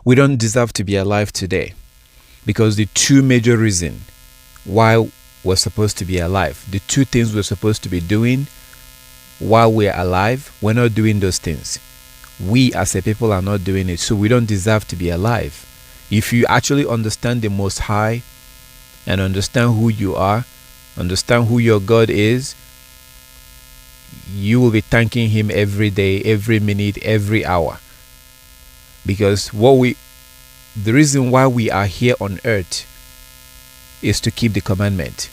We don't deserve to be alive today because the two major reasons why we're supposed to be alive, the two things we're supposed to be doing while we're alive, we're not doing those things. We as a people are not doing it, so we don't deserve to be alive. If you actually understand the Most High and understand who you are, understand who your God is, you will be thanking Him every day, every minute, every hour. Because the reason why we are here on earth is to keep the commandment.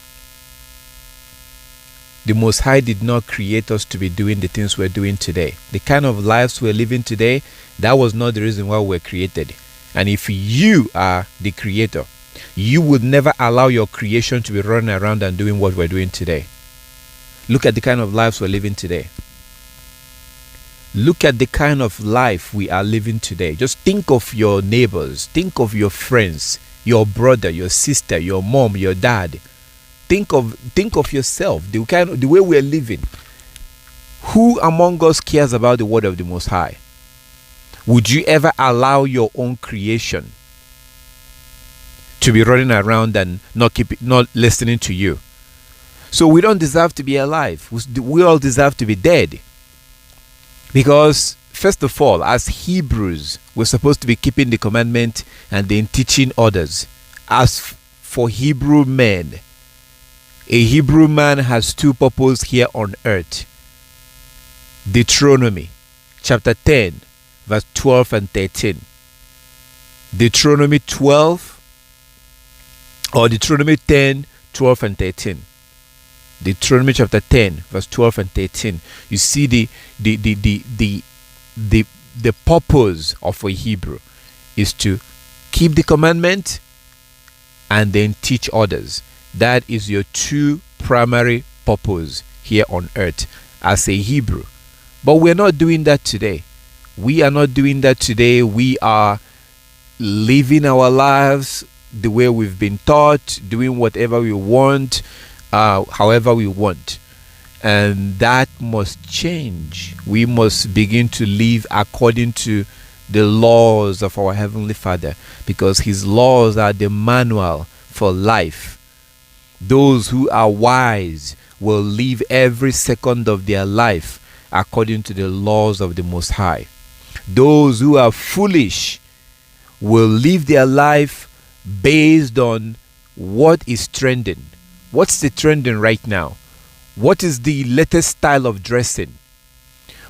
The Most High did not create us to be doing the things we're doing today. The kind of lives we're living today, that was not the reason why we're created. And if you are the creator, you would never allow your creation to be running around and doing what we're doing today. Look at the kind of lives we're living today. Look at the kind of life we are living today. Just think of your neighbors. Think of your friends, your brother, your sister, your mom, your dad. Think of yourself, the way we're living. Who among us cares about the word of the Most High? Would you ever allow your own creation to be running around and not listening to you? So we don't deserve to be alive. We all deserve to be dead. Because first of all, as Hebrews, we're supposed to be keeping the commandment and then teaching others. As for Hebrew men, a Hebrew man has two purposes here on earth. Deuteronomy chapter 10 verse 12 and 13. Deuteronomy 12 or Deuteronomy 10, 12 and 13. Deuteronomy chapter 10 verse 12 and 13. You see the purpose of a Hebrew is to keep the commandment and then teach others. That is your two primary purpose here on earth as a Hebrew. But we're not doing that today. We are not doing that today. We are living our lives the way we've been taught, doing whatever we want, however we want. And that must change. We must begin to live according to the laws of our Heavenly Father, because His laws are the manual for life. Those who are wise will live every second of their life according to the laws of the Most High. Those who are foolish will live their life based on what is trending. What's the trending right now? What is the latest style of dressing?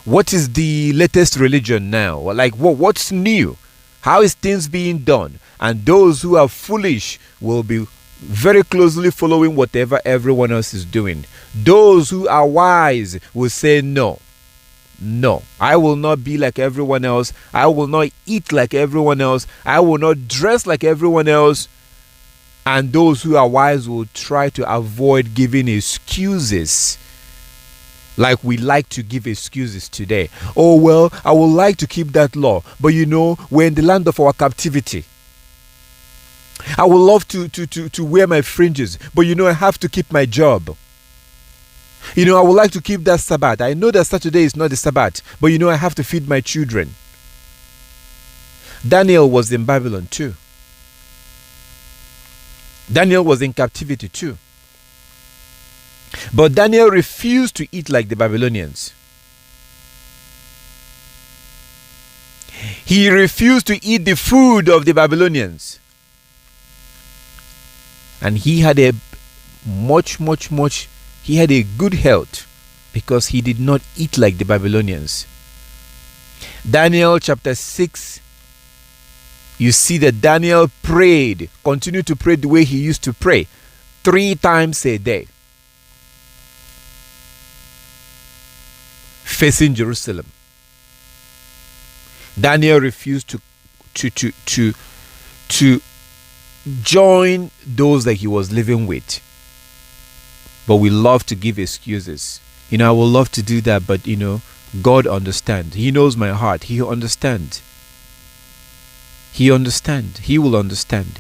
What is the latest religion now? Like what's new? How is things being done? And those who are foolish will be very closely following whatever everyone else is doing. Those who are wise will say no, I will not be like everyone else. I will not eat like everyone else. I will not dress like everyone else. And those who are wise will try to avoid giving excuses, like we like to give excuses today. Oh well, I would like to keep that law, but we're in the land of our captivity. I would love to wear my fringes, but I have to keep my job. I would like to keep that Sabbath. I know that Saturday is not the Sabbath, but I have to feed my children. Daniel was in Babylon too. Daniel was in captivity too. But Daniel refused to eat like the Babylonians. He refused to eat the food of the Babylonians. And he had a he had a good health because he did not eat like the Babylonians. Daniel chapter 6, you see that Daniel prayed, continued to pray the way he used to pray, 3 times a day, facing Jerusalem. Daniel refused to join those that he was living with. But we love to give excuses. I would love to do that, but God understands. He knows my heart. He understands. He understands. He will understand.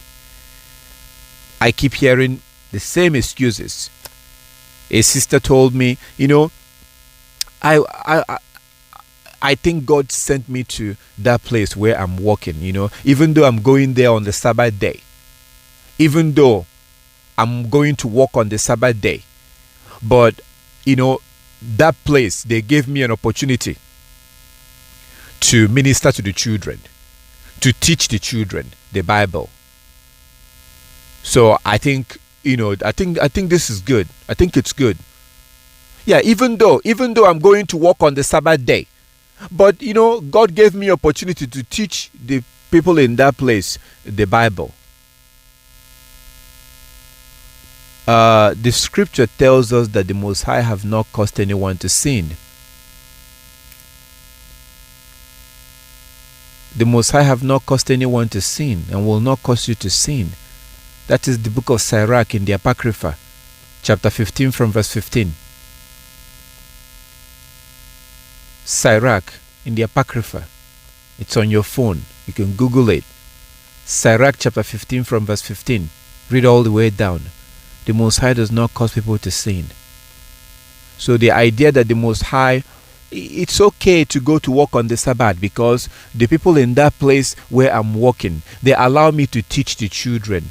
I keep hearing the same excuses. A sister told me, I think God sent me to that place where I'm walking, even though I'm going there on the Sabbath day, even though I'm going to walk on the Sabbath day. But, that place, they gave me an opportunity to minister to the children, to teach the children the Bible. So I think, I think this is good. I think it's good. Yeah, even though I'm going to walk on the Sabbath day, but God gave me opportunity to teach the people in that place the Bible. The scripture tells us that the Most High have not caused anyone to sin. The Most High have not caused anyone to sin and will not cause you to sin. That is the book of Sirach in the Apocrypha, chapter 15 from verse 15. Sirach in the Apocrypha. It's on your phone. You can Google it. Sirach chapter 15 from verse 15. Read all the way down. The Most High does not cause people to sin. So the idea that the Most High, it's okay to go to work on the Sabbath because the people in that place where I'm working, they allow me to teach the children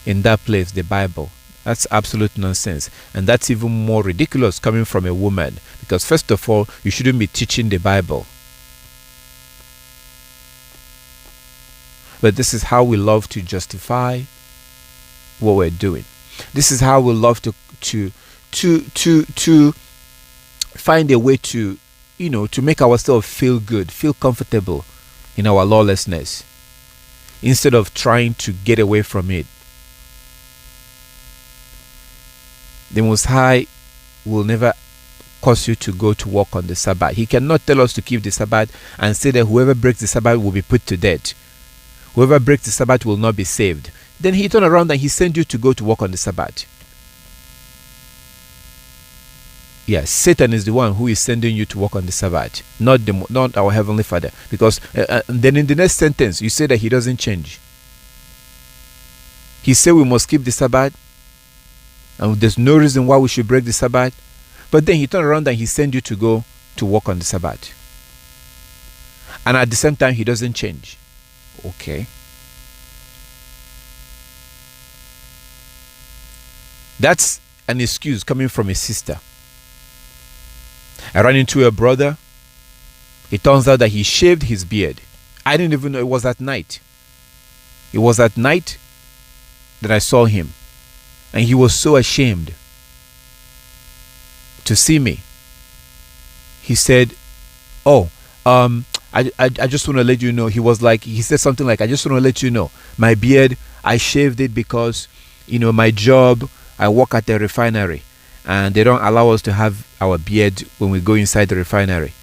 in that place the Bible. That's absolute nonsense. And that's even more ridiculous coming from a woman. Because first of all, you shouldn't be teaching the Bible. But this is how we love to justify what we're doing. This is how we love to find a way to, to make ourselves feel good, feel comfortable in our lawlessness, instead of trying to get away from it. The Most High will never cause you to go to work on the Sabbath. He cannot tell us to keep the Sabbath and say that whoever breaks the Sabbath will be put to death. Whoever breaks the Sabbath will not be saved. Then he turned around and he sent you to go to work on the Sabbath. Yes, Satan is the one who is sending you to work on the Sabbath, not our Heavenly Father. Because then in the next sentence, you say that he doesn't change. He said we must keep the Sabbath, and there's no reason why we should break the Sabbath. But then he turned around and he sent you to go to work on the Sabbath. And at the same time, he doesn't change. Okay. That's an excuse coming from a sister. I ran into a brother. It turns out that he shaved his beard. I didn't even know it was at night. It was at night that I saw him. And he was so ashamed to see me. He said, I just want to let you know. He said something like, I just want to let you know, my beard, I shaved it because, my job, I work at the refinery and they don't allow us to have our beard when we go inside the refinery.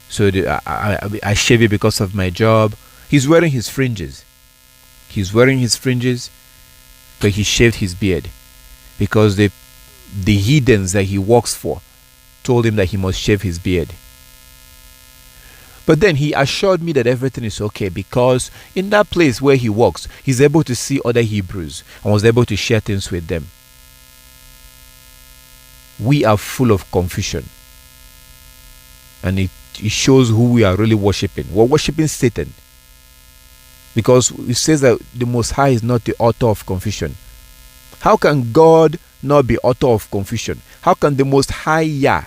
So I shave it because of my job. He's wearing his fringes. But he shaved his beard because the heathens that he works for told him that he must shave his beard. But then he assured me that everything is okay because in that place where he works, he's able to see other Hebrews and was able to share things with them. We are full of confusion. And it shows who we are really worshiping. We're worshiping Satan. Because it says that the Most High is not the author of confusion. How can God not be author of confusion? How can the Most High Yah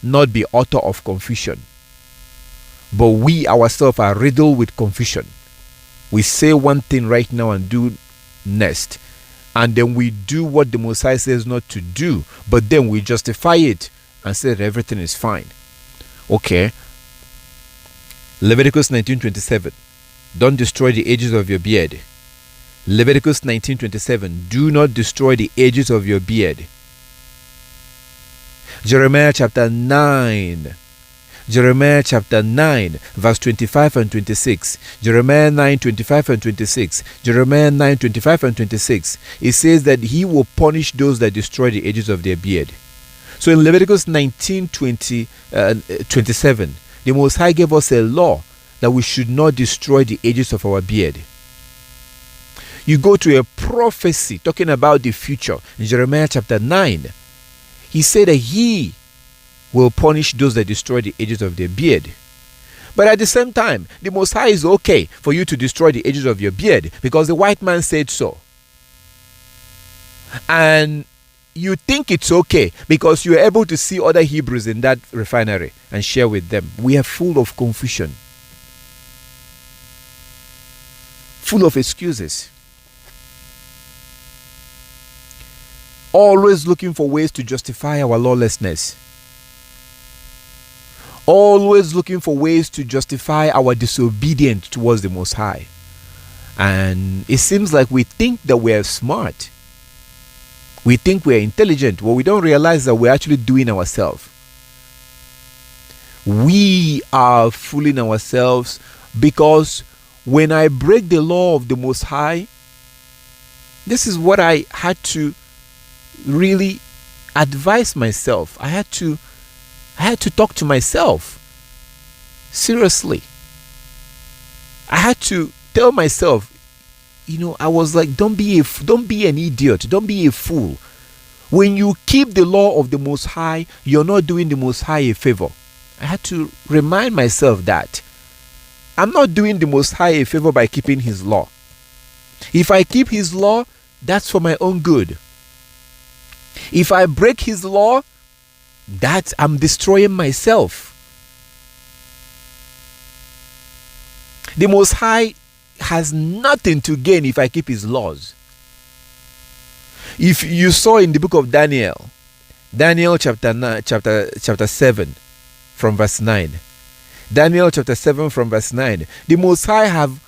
not be author of confusion? But we ourselves are riddled with confusion. We say one thing right now and do next. And then we do what the Most High says not to do. But then we justify it and say that everything is fine. Okay. Leviticus 19:27. Don't destroy the edges of your beard. Leviticus 19:27. Do not destroy the edges of your beard. Jeremiah chapter 9. Jeremiah chapter 9, verse 25 and 26. Jeremiah 9, 25 and 26. Jeremiah 9, 25 and 26. It says that he will punish those that destroy the edges of their beard. So in Leviticus 19, 27, the Most High gave us a law that we should not destroy the edges of our beard. You go to a prophecy talking about the future in Jeremiah chapter 9. He said that he will punish those that destroy the edges of their beard. But at the same time, the Most High is okay for you to destroy the edges of your beard because the white man said so. And you think it's okay because you're able to see other Hebrews in that refinery and share with them. We are full of confusion, full of excuses, always looking for ways to justify our lawlessness, always looking for ways to justify our disobedience towards the Most High. And it seems like we think that we're smart. We think we're intelligent. Well, we don't realize that we're actually doing ourselves. We are fooling ourselves because when I break the law of the Most High, this is what I had to really advise myself. I had to talk to myself. Seriously. I had to tell myself, I was like, don't be an idiot. Don't be a fool. When you keep the law of the Most High, you're not doing the Most High a favor. I had to remind myself that I'm not doing the Most High a favor by keeping His law. If I keep His law, that's for my own good. If I break His law, that I'm destroying myself. The Most High has nothing to gain if I keep His laws. If you saw in the book of Daniel chapter 7 from verse 9, Daniel chapter 7 from verse 9, the Most High have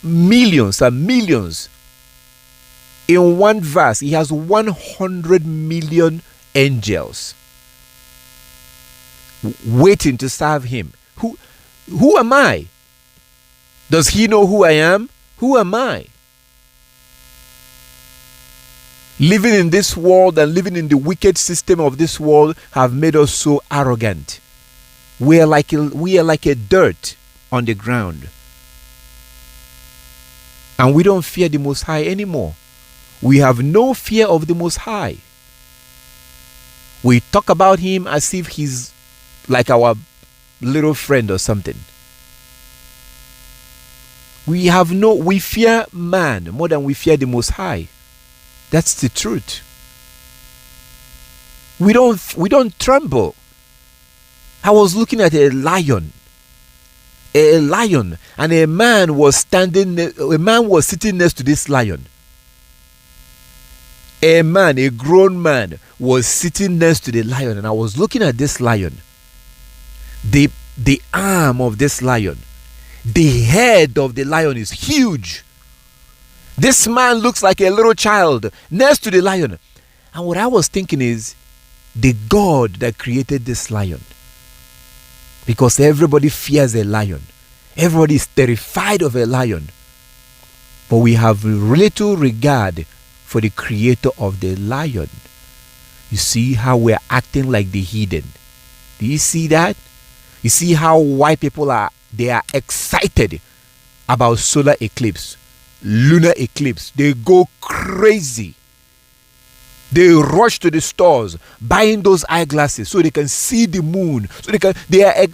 millions and millions. In one verse, He has 100 million angels waiting to serve Him. Who am I? Does He know who I am? Who am I? Living in this world and living in the wicked system of this world have made us so arrogant. We are like a dirt on the ground. And we don't fear the Most High anymore. We have no fear of the Most High. We talk about Him as if He's like our little friend or something. We fear man more than we fear the Most High. That's the truth. We don't tremble. I was looking at a lion, and a man was sitting next to this lion. A grown man was sitting next to the lion, and I was looking at this lion. The arm of this lion, the head of the lion is huge. This man looks like a little child next to the lion. And what I was thinking is, the God that created this lion. Because everybody fears a lion. Everybody is terrified of a lion. But we have little regard for the creator of the lion. You see how we're acting like the heathen. Do you see that? You see how white people are excited about solar eclipse, lunar eclipse. They go crazy. They rush to the stores buying those eyeglasses so they can see the moon. So the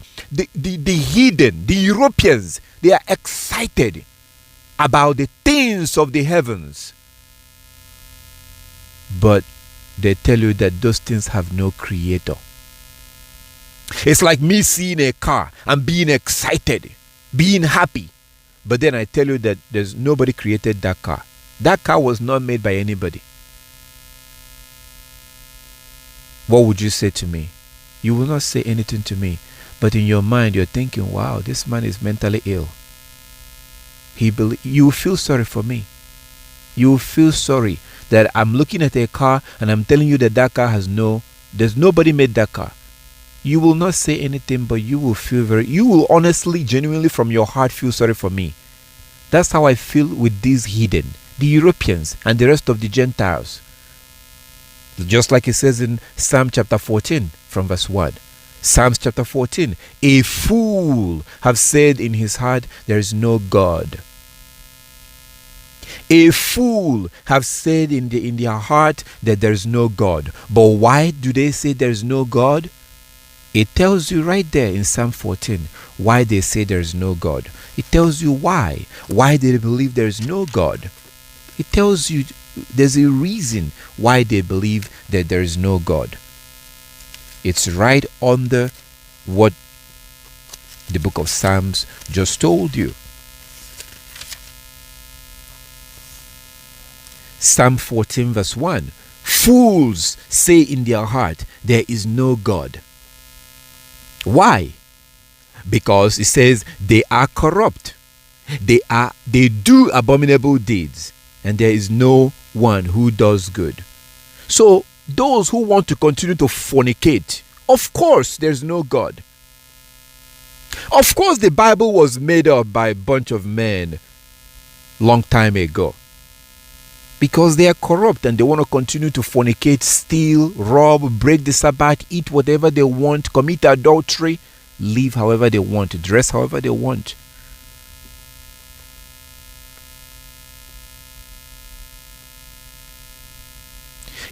heathen, the Europeans, they are excited about the things of the heavens. But they tell you that those things have no creator. It's like me seeing a car and being excited, being happy. But then I tell you that there's nobody created that car. That car was not made by anybody. What would you say to me? You will not say anything to me. But in your mind, you're thinking, wow, this man is mentally ill. You feel sorry for me. You feel sorry that I'm looking at a car and I'm telling you that that car there's nobody made that car. You will not say anything, but you will honestly, genuinely from your heart feel sorry for me. That's how I feel with these heathen, the Europeans and the rest of the Gentiles. Just like it says in Psalm chapter 14 from verse 1. Psalms chapter 14. A fool have said in his heart, there is no God. A fool have said in their heart that there is no God. But why do they say there is no God? It tells you right there in Psalm 14 why they say there is no God. It tells you why they believe there is no God. It tells you there's a reason why they believe that there is no God. It's right under what the book of Psalms just told you. Psalm 14 verse 1. Fools say in their heart, there is no God. Why? Because it says they are corrupt. They do abominable deeds, and there is no one who does good. So those who want to continue to fornicate, of course there's no God. Of course the Bible was made up by a bunch of men long time ago, because they are corrupt and they want to continue to fornicate, steal, rob, break the Sabbath, eat whatever they want, commit adultery, live however they want, dress however they want.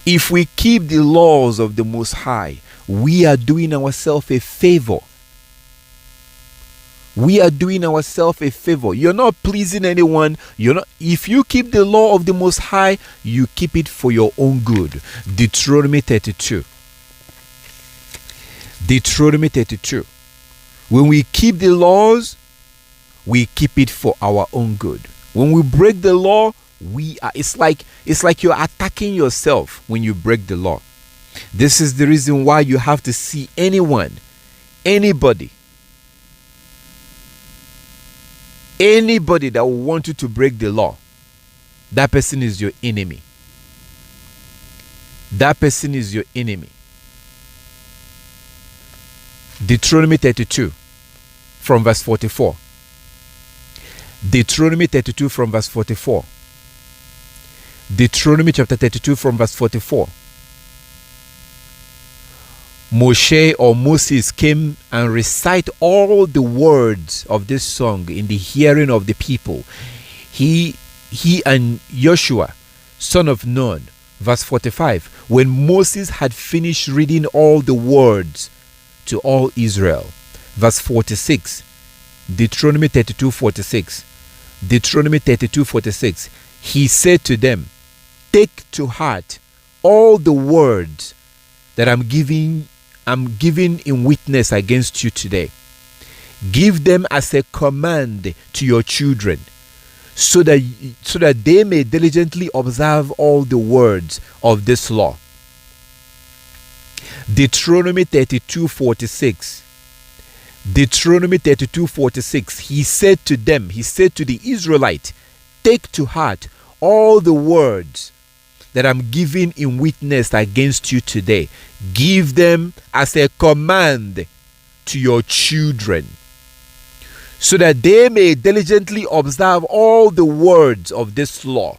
If we keep the laws of the Most High, we are doing ourselves a favor. We are doing ourselves a favor. You're not pleasing anyone. If you keep the law of the Most High, you keep it for your own good. Deuteronomy 32. Deuteronomy 32. When we keep the laws, we keep it for our own good. When we break the law, it's like you're attacking yourself when you break the law. This is the reason why you have to see anybody that will want you to break the law. That person is your enemy. That person is your enemy. Deuteronomy 32 from verse 44. Deuteronomy 32 from verse 44. Deuteronomy chapter 32 from verse 44. Moshe or Moses came and recite all the words of this song in the hearing of the people. He and Joshua, son of Nun. Verse 45. When Moses had finished reading all the words to all Israel. Verse 46. Deuteronomy 32 46. Deuteronomy 32 46. He said to them, take to heart all the words that I'm giving in witness against you today. Give them as a command to your children, so that they may diligently observe all the words of this law. Deuteronomy 32 46. Deuteronomy 32 46. He said to the Israelite, take to heart all the words that I'm giving in witness against you today. Give them as a command to your children, so that they may diligently observe all the words of this law.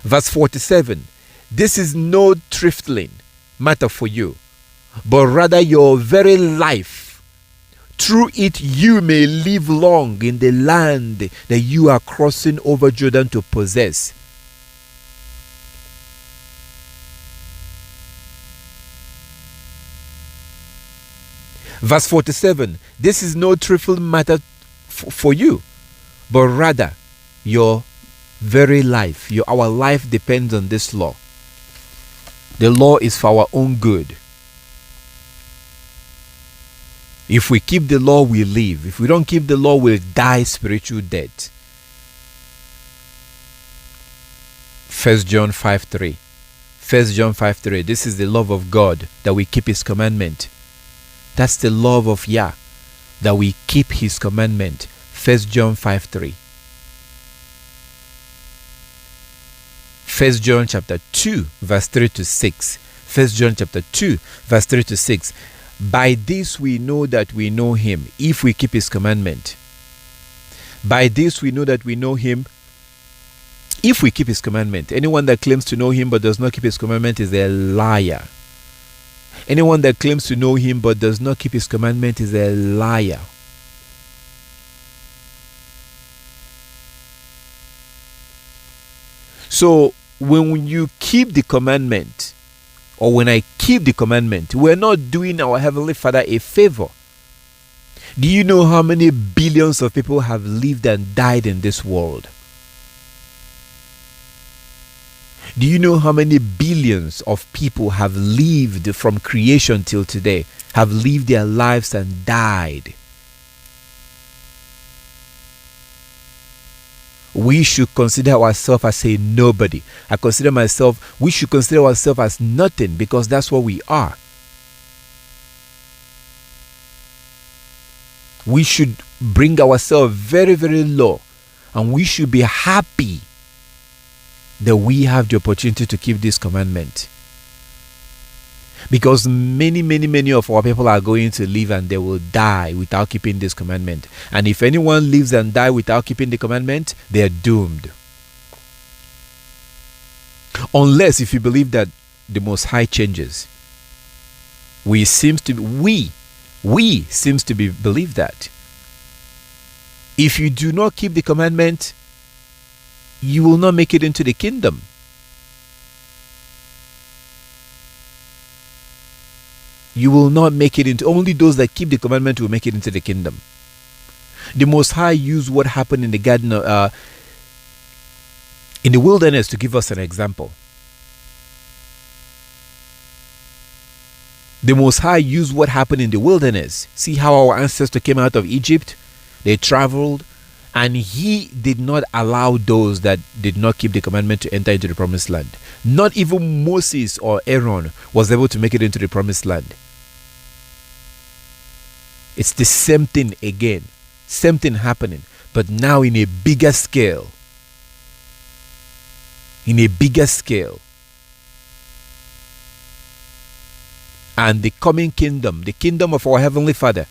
Verse 47. This is no trifling matter for you, but rather your very life. Through it you may live long in the land that you are crossing over Jordan to possess. Verse 47. This is no trifling matter for you, but rather your very life. Our life depends on this law. The law is for our own good. If we keep the law, we live. If we don't keep the law, we'll die spiritual death. 1 John 5:3. 1 John 5:3. This is the love of God, that we keep His commandment. That's the love of Yah, that we keep His commandment. 1 John 5:3. 1 John chapter 2 verse 3 to 6. 1 John chapter 2 verse 3 to 6. By this we know that we know Him, if we keep His commandment. By this we know that we know Him, if we keep His commandment. Anyone that claims to know Him but does not keep His commandment is a liar. Anyone that claims to know Him but does not keep His commandment is a liar. So when you keep the commandment or when I keep the commandment, we're not doing our Heavenly Father a favor. Do you know how many billions of people have lived and died in this world? Do you know how many billions of people have lived from creation till today, have lived their lives and died? We should consider ourselves as a nobody. We should consider ourselves as nothing, because that's what we are. We should bring ourselves very, very low, and we should be happy that we have the opportunity to keep this commandment. Because many of our people are going to live and they will die without keeping this commandment. And if anyone lives and dies without keeping the commandment, they are doomed. Unless if you believe that the Most High changes. We seems to believe that. If you do not keep the commandment, you will not make it into the kingdom. You will not make it into, only those that keep the commandment will make it into the kingdom. The Most High used what happened in the garden, in the wilderness, to give us an example. The Most High used what happened in the wilderness. See how our ancestors came out of Egypt? They traveled, and He did not allow those that did not keep the commandment to enter into the promised land. Not even Moses or Aaron was able to make it into the promised land. It's the same thing again. Same thing happening, but now in a bigger scale. In a bigger scale. And the coming kingdom, the kingdom of our Heavenly Father,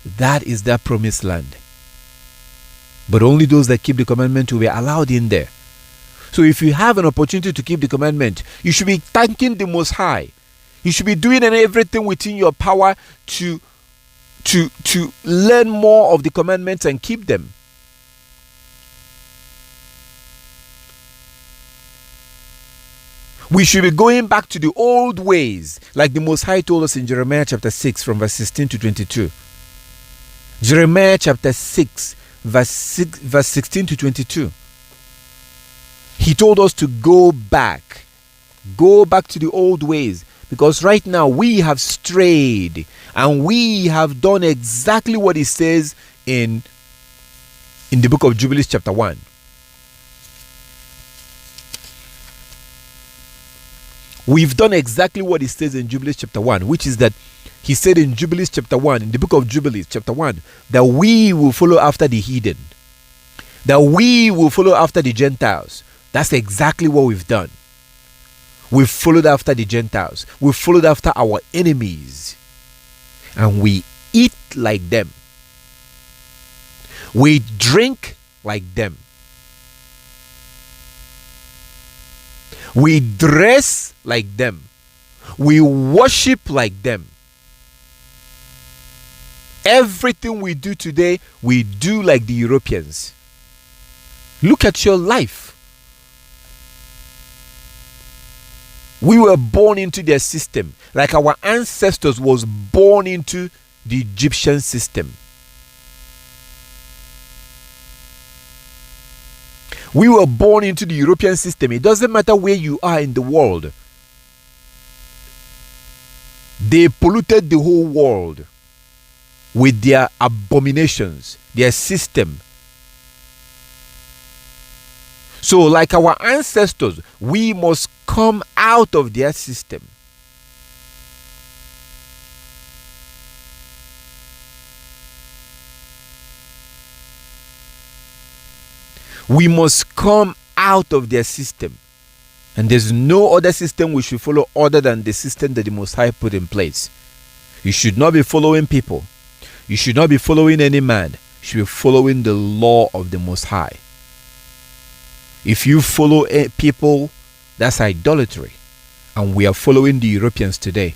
that is that promised land. But only those that keep the commandment will be allowed in there. So if you have an opportunity to keep the commandment, you should be thanking the Most High. You should be doing everything within your power to learn more of the commandments and keep them. We should be going back to the old ways, like the Most High told us in Jeremiah chapter 6 from verse 16 to 22. Jeremiah chapter 6 verse 16 to 22. He told us to go back to the old ways, because right now we have strayed and we have done exactly what it says in the book of Jubilees chapter 1. We've done exactly what it says in Jubilees chapter 1, which is that He said in Jubilees chapter 1, in the book of Jubilees chapter 1, that we will follow after the heathen, that we will follow after the Gentiles. That's exactly what we've done. We've followed after the Gentiles. We've followed after our enemies. And we eat like them. We drink like them. We dress like them. We worship like them. Everything we do today, we do like the Europeans. Look at your life. We were born into their system, like our ancestors was born into the Egyptian system. We were born into the European system. It doesn't matter where you are in the world. They polluted the whole world with their abominations, their system. So, like our ancestors, we must come out of their system. We must come out of their system. And there's no other system we should follow other than the system that the Most High put in place. You should not be following people. You should not be following any man. You should be following the law of the Most High. If you follow people, that's idolatry. And we are following the Europeans today.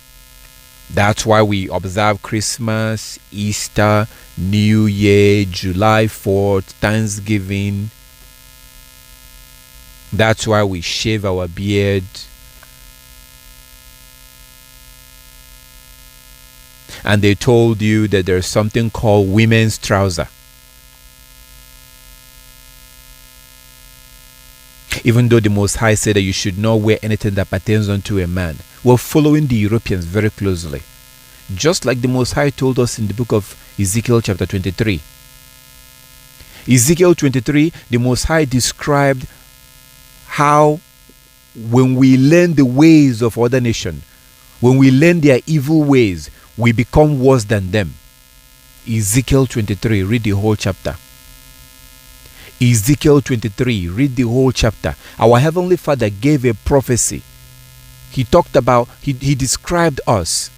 That's why we observe Christmas, Easter, New Year, July 4th, Thanksgiving. That's why we shave our beard. and they told you that there's something called women's trouser. Even though the Most High said that you should not wear anything that pertains unto a man, we're following the Europeans very closely. Just like the Most High told us in the book of Ezekiel chapter 23. Ezekiel 23, the Most High described how when we learn the ways of other nations, when we learn their evil ways, we become worse than them. Ezekiel 23, read the whole chapter. Ezekiel 23, read the whole chapter. Our Heavenly Father gave a prophecy. He talked about, he described us.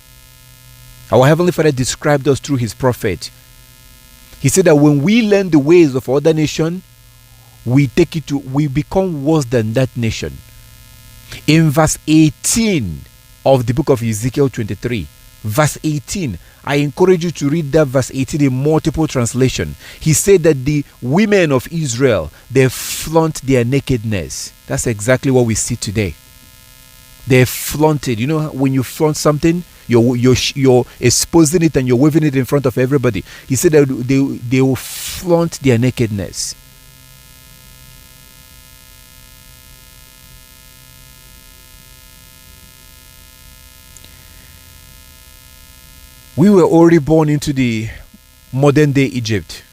Our Heavenly Father described us through his prophet. He said that when we learn the ways of other nation, we become worse than that nation. In verse 18 of the book of Ezekiel 23, verse 18, I encourage you to read that verse 18 in multiple translation. He said that the women of Israel, they flaunt their nakedness. That's exactly what we see today. They flaunted. You know, when you flaunt something, you're exposing it and you're waving it in front of everybody. He said that they will flaunt their nakedness. We were already born into the modern day Egypt.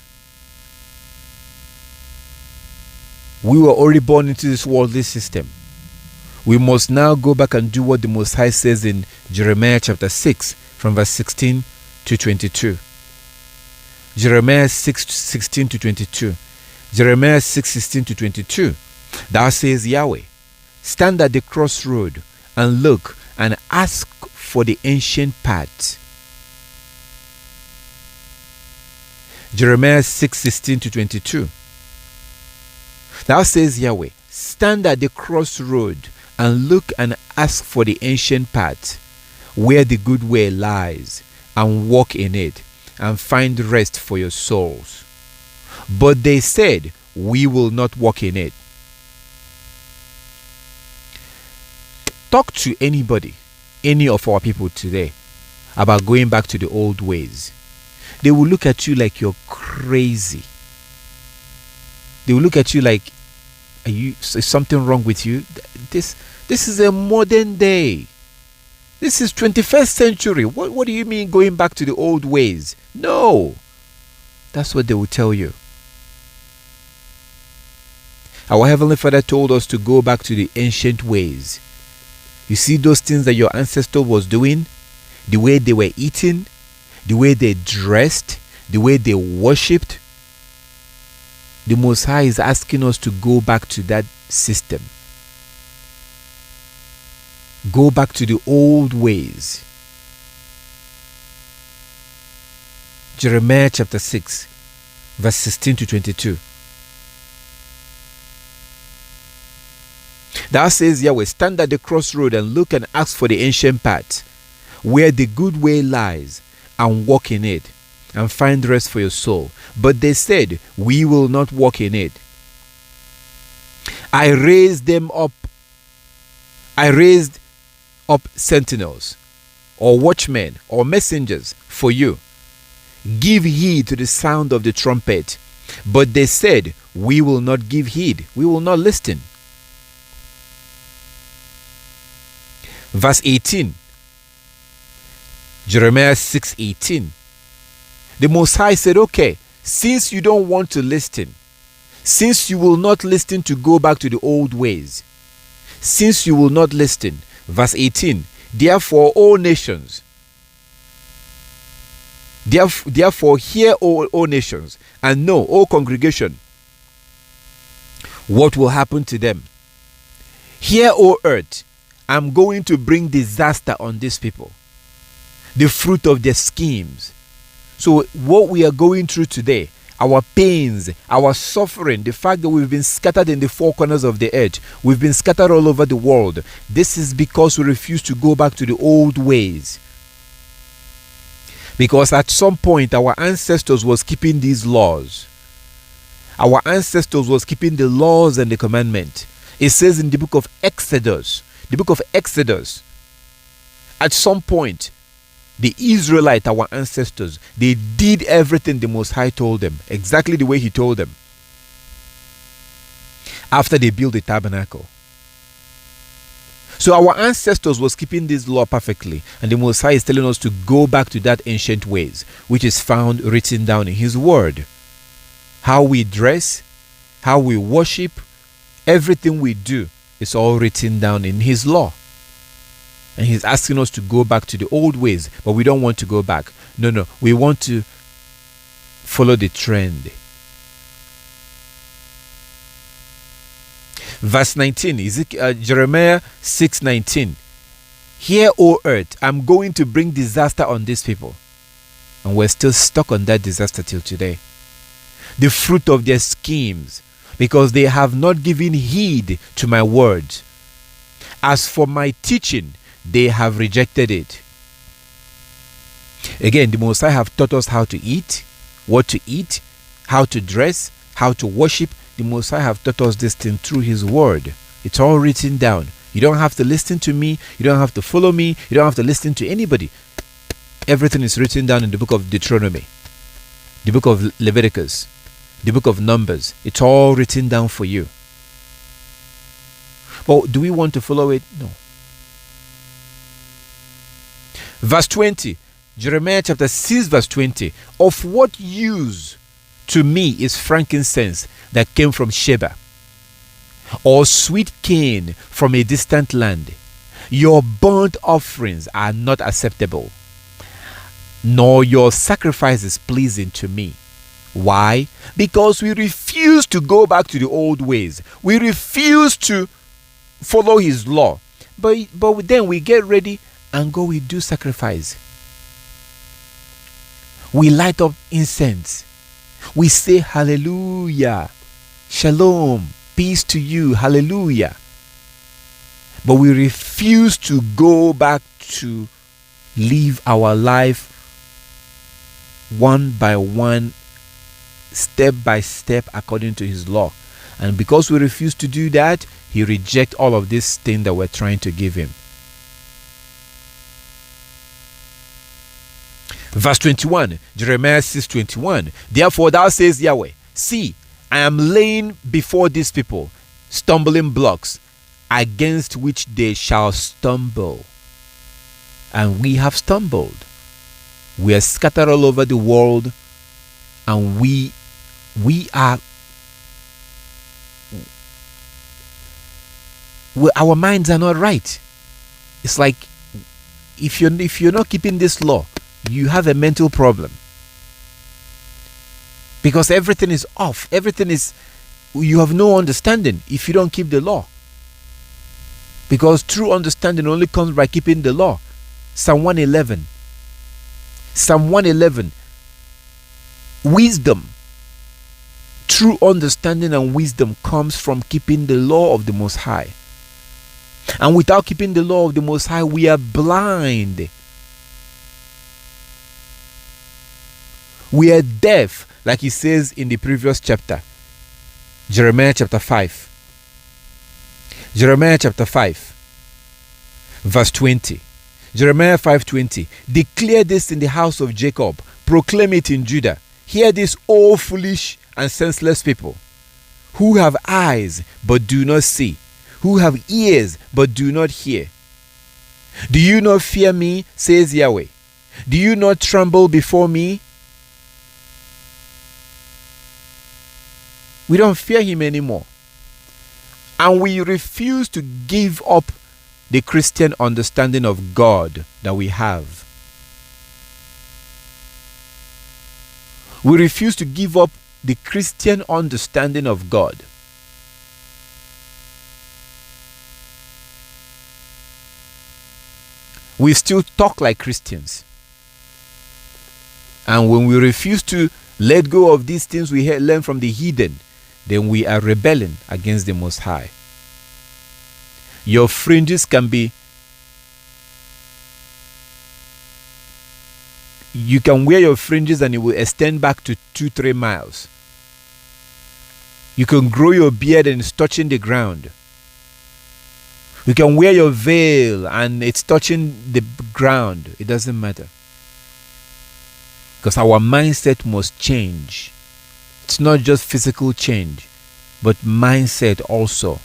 We were already born into this worldly system. We must now go back and do what the Most High says in Jeremiah chapter 6 from verse 16 to 22. Jeremiah 6:16 to 22. Jeremiah 6:16 to 22. Thou says Yahweh, stand at the crossroad and look and ask for the ancient path. Jeremiah 6:16 to 22. Thou says Yahweh, stand at the crossroad and look and ask for the ancient path, where the good way lies, and walk in it, and find rest for your souls. But they said, we will not walk in it. Talk to anybody, any of our people today, about going back to the old ways. They will look at you like you're crazy. They will look at you like, is something wrong with you? This is a modern day. This is 21st century. What do you mean going back to the old ways? No. That's what they will tell you. Our Heavenly Father told us to go back to the ancient ways. You see those things that your ancestor was doing? The way they were eating, the way they dressed, the way they worshipped. The Most High is asking us to go back to that system. Go back to the old ways. Jeremiah chapter 6, verse 16 to 22. Thou says Yahweh, stand at the crossroad and look and ask for the ancient path, where the good way lies, and walk in it, and find rest for your soul. But they said, we will not walk in it. I raised up sentinels, or watchmen, or messengers for you. Give heed to the sound of the trumpet. But they said, we will not give heed. We will not listen. Verse 18. Jeremiah 6:18. The Most High said, okay, since you don't want to listen, since you will not listen to go back to the old ways, since you will not listen, verse 18, therefore, all nations, therefore hear, all nations, and know, all congregation, what will happen to them. Hear, O earth, I'm going to bring disaster on these people, the fruit of their schemes. So what we are going through today, our pains, our suffering, the fact that we've been scattered in the four corners of the earth, we've been scattered all over the world, this is because we refuse to go back to the old ways. Because at some point our ancestors was keeping these laws. Our ancestors was keeping the laws and the commandment. It says in the book of Exodus, at some point, The Israelites, our ancestors, they did everything the Most High told them, exactly the way He told them, after they built the tabernacle. So our ancestors was keeping this law perfectly, and the Most High is telling us to go back to that ancient ways, which is found written down in His Word. How we dress, how we worship, everything we do is all written down in His law. And He's asking us to go back to the old ways, but we don't want to go back. No, we want to follow the trend. Verse 19, Jeremiah 6:19. Hear, O earth, I'm going to bring disaster on these people. And we're still stuck on that disaster till today. The fruit of their schemes, because they have not given heed to my words. As for my teaching, they have rejected it. Again, the Most High have taught us how to eat, what to eat, how to dress, how to worship. The Most High have taught us this thing through His Word. It's all written down. You don't have to listen to me. You don't have to follow me. You don't have to listen to anybody. Everything is written down in the book of Deuteronomy, the book of Leviticus, the book of Numbers. It's all written down for you. But do we want to follow it? No. Verse 20, Jeremiah chapter 6 verse 20. Of what use to me is frankincense that came from Sheba, or sweet cane from a distant land? Your burnt offerings are not acceptable, nor your sacrifices pleasing to me. Why? Because we refuse to go back to the old ways. We refuse to follow His law. But then we get ready and go, we do sacrifice. We light up incense. We say hallelujah, shalom, peace to you, hallelujah. But we refuse to go back to live our life one by one, step by step, according to His law. And because we refuse to do that, He rejects all of this thing that we're trying to give Him. Verse 21, Jeremiah 6:21. Therefore thou says Yahweh, see, I am laying before these people stumbling blocks, against which they shall stumble. And we have stumbled. We are scattered all over the world, and our minds are not right. It's like if you're not keeping this law, you have a mental problem, because everything is off. You have no understanding if you don't keep the law, because true understanding only comes by keeping the law. Psalm 111, wisdom, true understanding and wisdom comes from keeping the law of the Most High. And without keeping the law of the Most High, we are blind. We are deaf, like He says in the previous chapter, Jeremiah chapter 5. Jeremiah chapter 5, verse 20. Jeremiah 5:20. Declare this in the house of Jacob, proclaim it in Judah. Hear this, O foolish and senseless people, who have eyes but do not see, who have ears but do not hear. Do you not fear me, says Yahweh? Do you not tremble before me? We don't fear Him anymore. And we refuse to give up the Christian understanding of God that we have. We refuse to give up the Christian understanding of God. We still talk like Christians. And when we refuse to let go of these things we learn from the heathen, then we are rebelling against the Most High. Your fringes can be, you can wear your fringes and it will extend back to 2-3 miles. You can grow your beard and it's touching the ground. You can wear your veil and it's touching the ground. It doesn't matter. Because our mindset must change. It's not just physical change, but mindset also.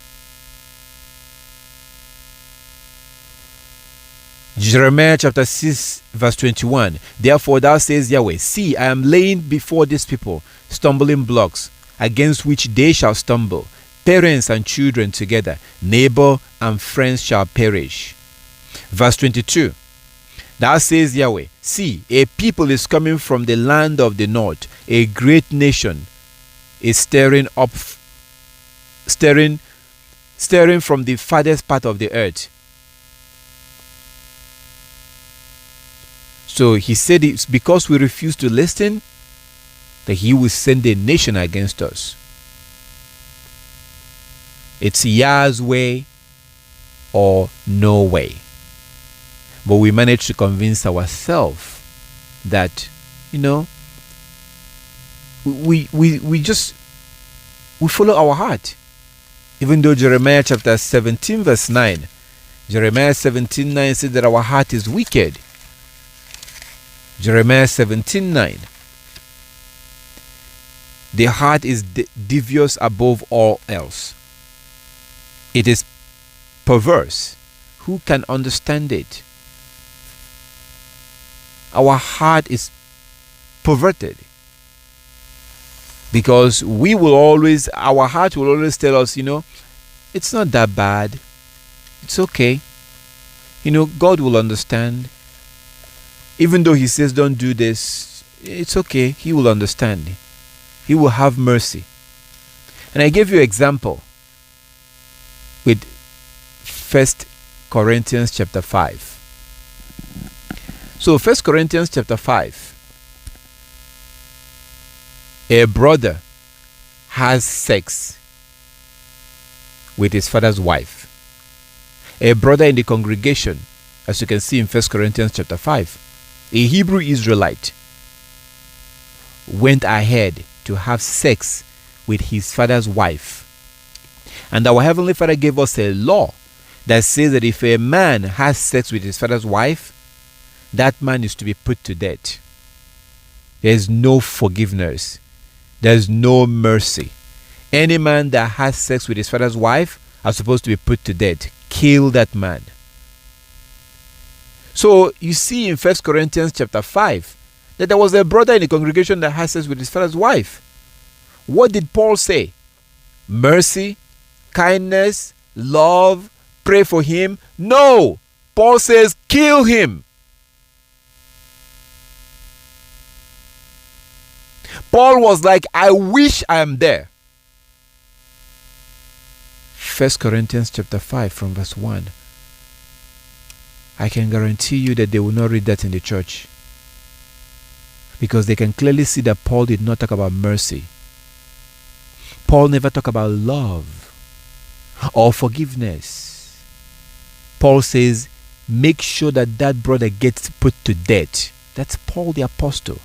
Jeremiah chapter 6 verse 21. Therefore thou says Yahweh, see, I am laying before these people stumbling blocks, against which they shall stumble. Parents and children together, neighbor and friends shall perish. Verse 22. Thou says Yahweh, see, a people is coming from the land of the north. A great nation is stirring from the farthest part of the earth. So he said it's because we refuse to listen that he will send a nation against us. It's Yah's way or no way. But we manage to convince ourselves that, we follow our heart. Even though Jeremiah chapter 17 verse 9, Jeremiah 17:9 says that our heart is wicked. Jeremiah 17:9. The heart is devious above all else. It is perverse. Who can understand it? Our heart is perverted. Because our heart will always tell us, it's not that bad. It's okay. God will understand. Even though he says don't do this, it's okay. He will understand. He will have mercy. And I gave you an example with 1 Corinthians chapter 5. So 1 Corinthians chapter 5. A brother has sex with his father's wife. A brother in the congregation, as you can see in 1 Corinthians chapter 5, a Hebrew Israelite went ahead to have sex with his father's wife. And our Heavenly Father gave us a law that says that if a man has sex with his father's wife, that man is to be put to death. There is no forgiveness. There is no mercy. Any man that has sex with his father's wife are supposed to be put to death. Kill that man. So you see in 1 Corinthians chapter 5 that there was a brother in the congregation that had sex with his father's wife. What did Paul say? Mercy, kindness, love, pray for him? No! Paul says kill him. Paul was like, I wish I am there. 1 Corinthians chapter 5 from verse 1. I can guarantee you that they will not read that in the church. Because they can clearly see that Paul did not talk about mercy. Paul never talked about love or forgiveness. Paul says, make sure that that brother gets put to death. That's Paul the apostle.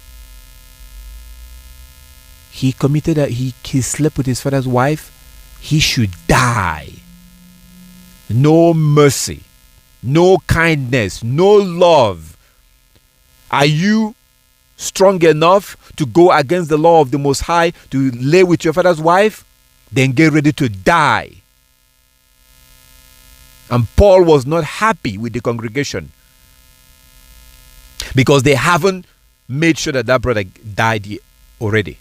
He committed that he slept with his father's wife. He should die. No mercy, no kindness, no love. Are you strong enough to go against the law of the Most High to lay with your father's wife? Then get ready to die. And Paul was not happy with the congregation because they haven't made sure that that brother died already.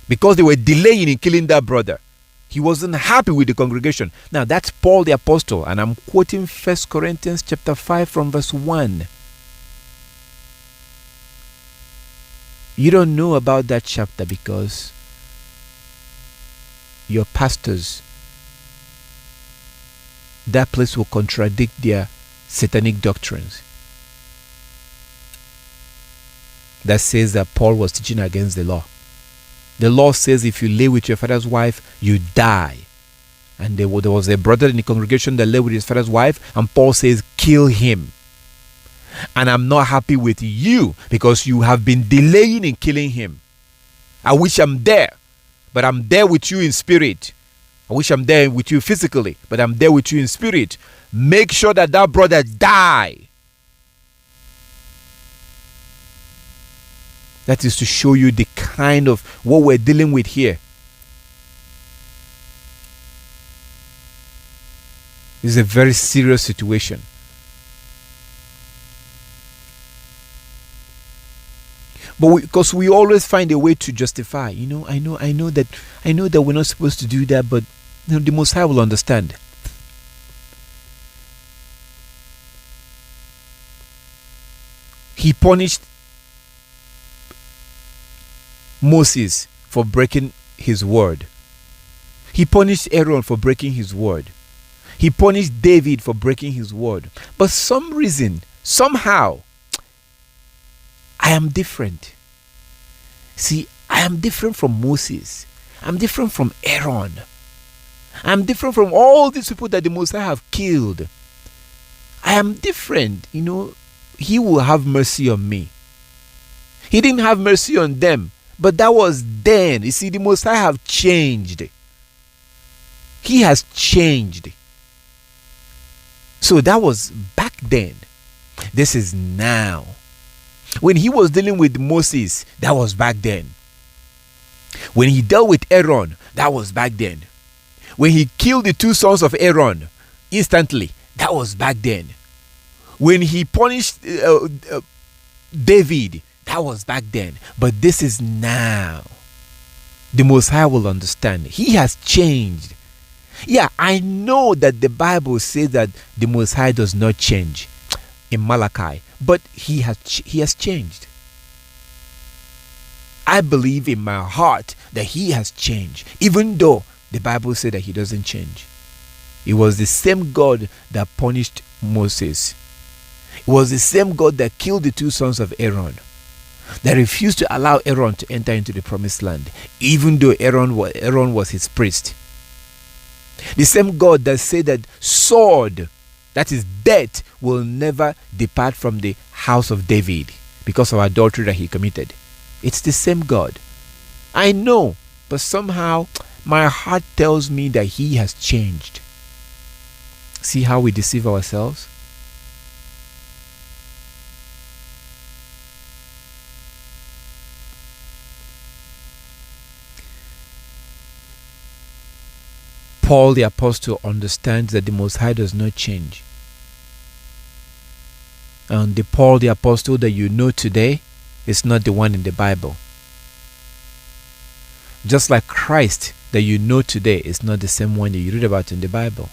Because they were delaying in killing that brother. He wasn't happy with the congregation. Now that's Paul the apostle, and I'm quoting 1 Corinthians chapter 5 from verse 1. You don't know about that chapter because your pastors, that place will contradict their satanic doctrines. That says that Paul was teaching against the law. The law says if you lay with your father's wife, you die. And there was a brother in the congregation that lay with his father's wife, and Paul says, kill him. And I'm not happy with you because you have been delaying in killing him. I wish I'm there, but I'm there with you in spirit. I wish I'm there with you physically, but I'm there with you in spirit. Make sure that that brother die. That is to show you the kind of what we're dealing with here. This is a very serious situation. But because we always find a way to justify, I know that we're not supposed to do that, but the Most High will understand. He punished Moses for breaking his word. He punished Aaron for breaking his word. He punished David for breaking his word. But some reason, somehow, I am different. See, I am different from Moses. I'm different from Aaron. I'm different from all these people that the Most High have killed. I am different. He will have mercy on me. He didn't have mercy on them, but that was then. You see, the Most High have changed. He has changed. So that was back then. This is now. When he was dealing with Moses, that was back then. When he dealt with Aaron, that was back then. When he killed the two sons of Aaron instantly, that was back then. When he punished David, that was back then. But this is now. The Most High will understand. He has changed. Yeah, I know that the Bible says that the Most High does not change in Malachi, but he has changed. I believe in my heart that he has changed, even though the Bible said that he doesn't change. It was the same God that punished Moses. It was the same God that killed the two sons of Aaron, that refused to allow Aaron to enter into the promised land, even though Aaron was his priest. The same God that said that sword, that is death, will never depart from the house of David because of adultery that he committed. It's the same God. I know, but somehow my heart tells me that he has changed. See how we deceive ourselves? Paul the Apostle understands that the Most High does not change. And the Paul the Apostle that you know today is not the one in the Bible. Just like Christ that you know today is not the same one that you read about in the Bible.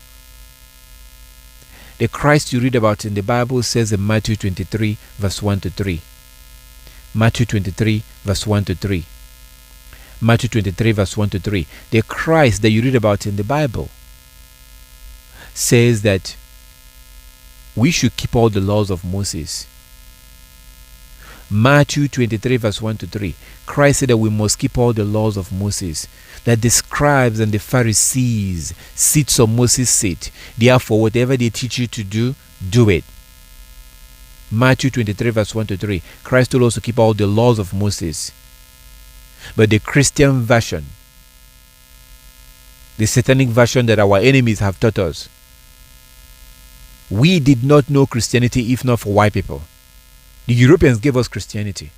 The Christ you read about in the Bible says in Matthew 23 verse 1 to 3. Matthew 23 verse 1 to 3. Matthew 23 verse 1 to 3. The Christ that you read about in the Bible says that we should keep all the laws of Moses. Matthew 23 verse 1 to 3. Christ said that we must keep all the laws of Moses. That the scribes and the Pharisees sit on Moses' seat. Therefore, whatever they teach you to do, do it. Matthew 23 verse 1 to 3. Christ told us to keep all the laws of Moses. But the Christian version, the satanic version that our enemies have taught us, we did not know Christianity if not for white people. The Europeans gave us Christianity.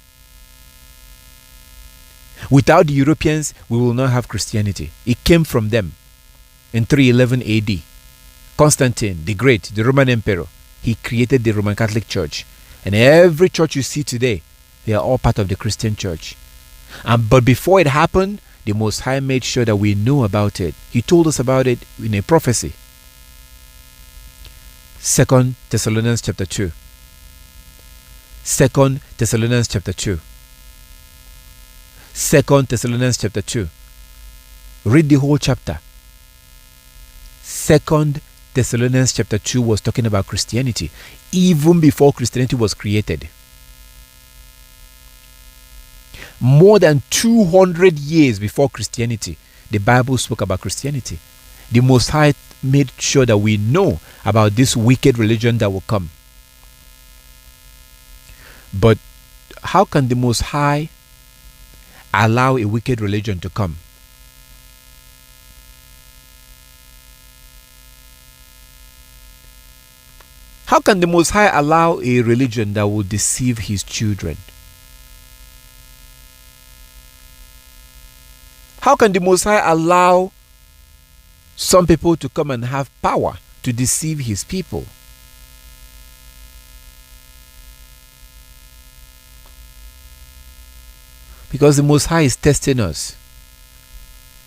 Without the Europeans, we will not have Christianity. It came from them in 311 AD. Constantine the Great, the Roman Emperor, he created the Roman Catholic Church. And every church you see today, they are all part of the Christian church. But before it happened, the Most High made sure that we knew about it. He told us about it in a prophecy. 2 Thessalonians chapter 2. 2 Thessalonians chapter 2. 2 Thessalonians chapter 2. Read the whole chapter. 2 Thessalonians chapter 2 was talking about Christianity even before Christianity was created. More than 200 years before Christianity, the Bible spoke about Christianity. The Most High made sure that we know about this wicked religion that will come. But how can the Most High allow a wicked religion to come? How can the Most High allow a religion that will deceive his children? How can the Most High allow some people to come and have power to deceive his people? Because the Most High is testing us.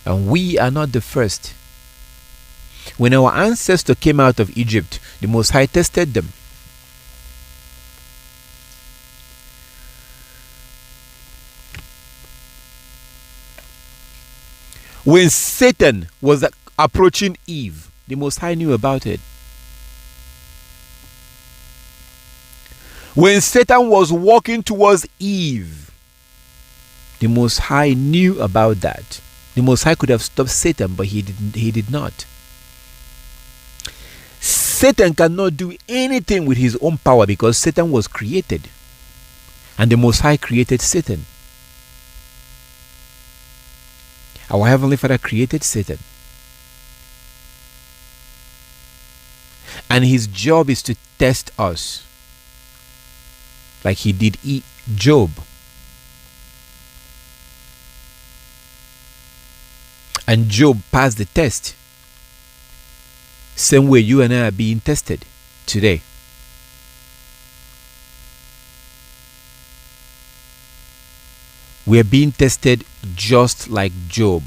And we are not the first. When our ancestors came out of Egypt, the Most High tested them. When Satan was approaching Eve, the Most High knew about it. When Satan was walking towards Eve, the Most High knew about that. The Most High could have stopped Satan, but he did not. Satan cannot do anything with his own power because Satan was created. And the Most High created Satan. Our Heavenly Father created Satan. And his job is to test us. Like he did Job. And Job passed the test. Same way you and I are being tested today. We are being tested just like Job.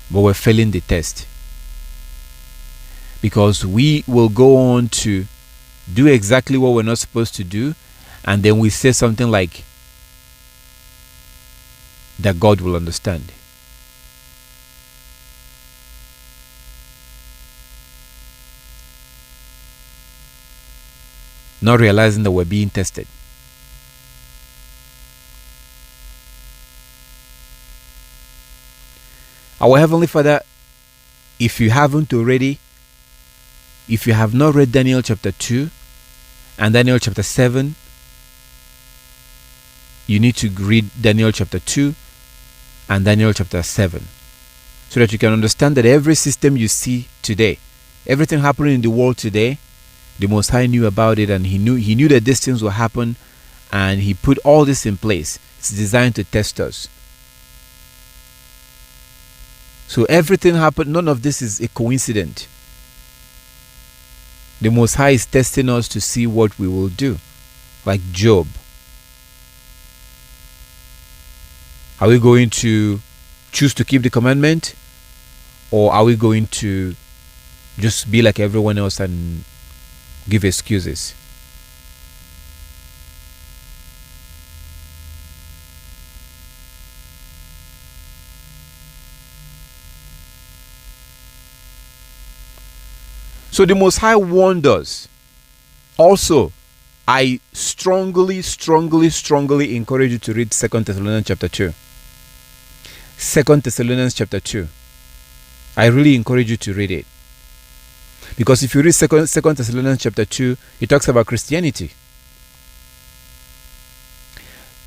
But we're failing the test. Because we will go on to do exactly what we're not supposed to do, and then we say something like that God will understand. Not realizing that we're being tested. Our Heavenly Father, if you have not read Daniel chapter 2 and Daniel chapter 7, you need to read Daniel chapter 2 and Daniel chapter 7 so that you can understand that every system you see today, everything happening in the world today, the Most High knew about it, and he knew that these things will happen, and he put all this in place. It's designed to test us. So everything happened. None of this is a coincidence. The Most High is testing us to see what we will do. Like Job. Are we going to choose to keep the commandment? Or are we going to just be like everyone else and give excuses? So the Most High warned us. Also, I strongly encourage you to read 2 Thessalonians chapter 2. 2 Thessalonians chapter 2. I really encourage you to read it. Because if you read 2 Thessalonians chapter 2, it talks about Christianity.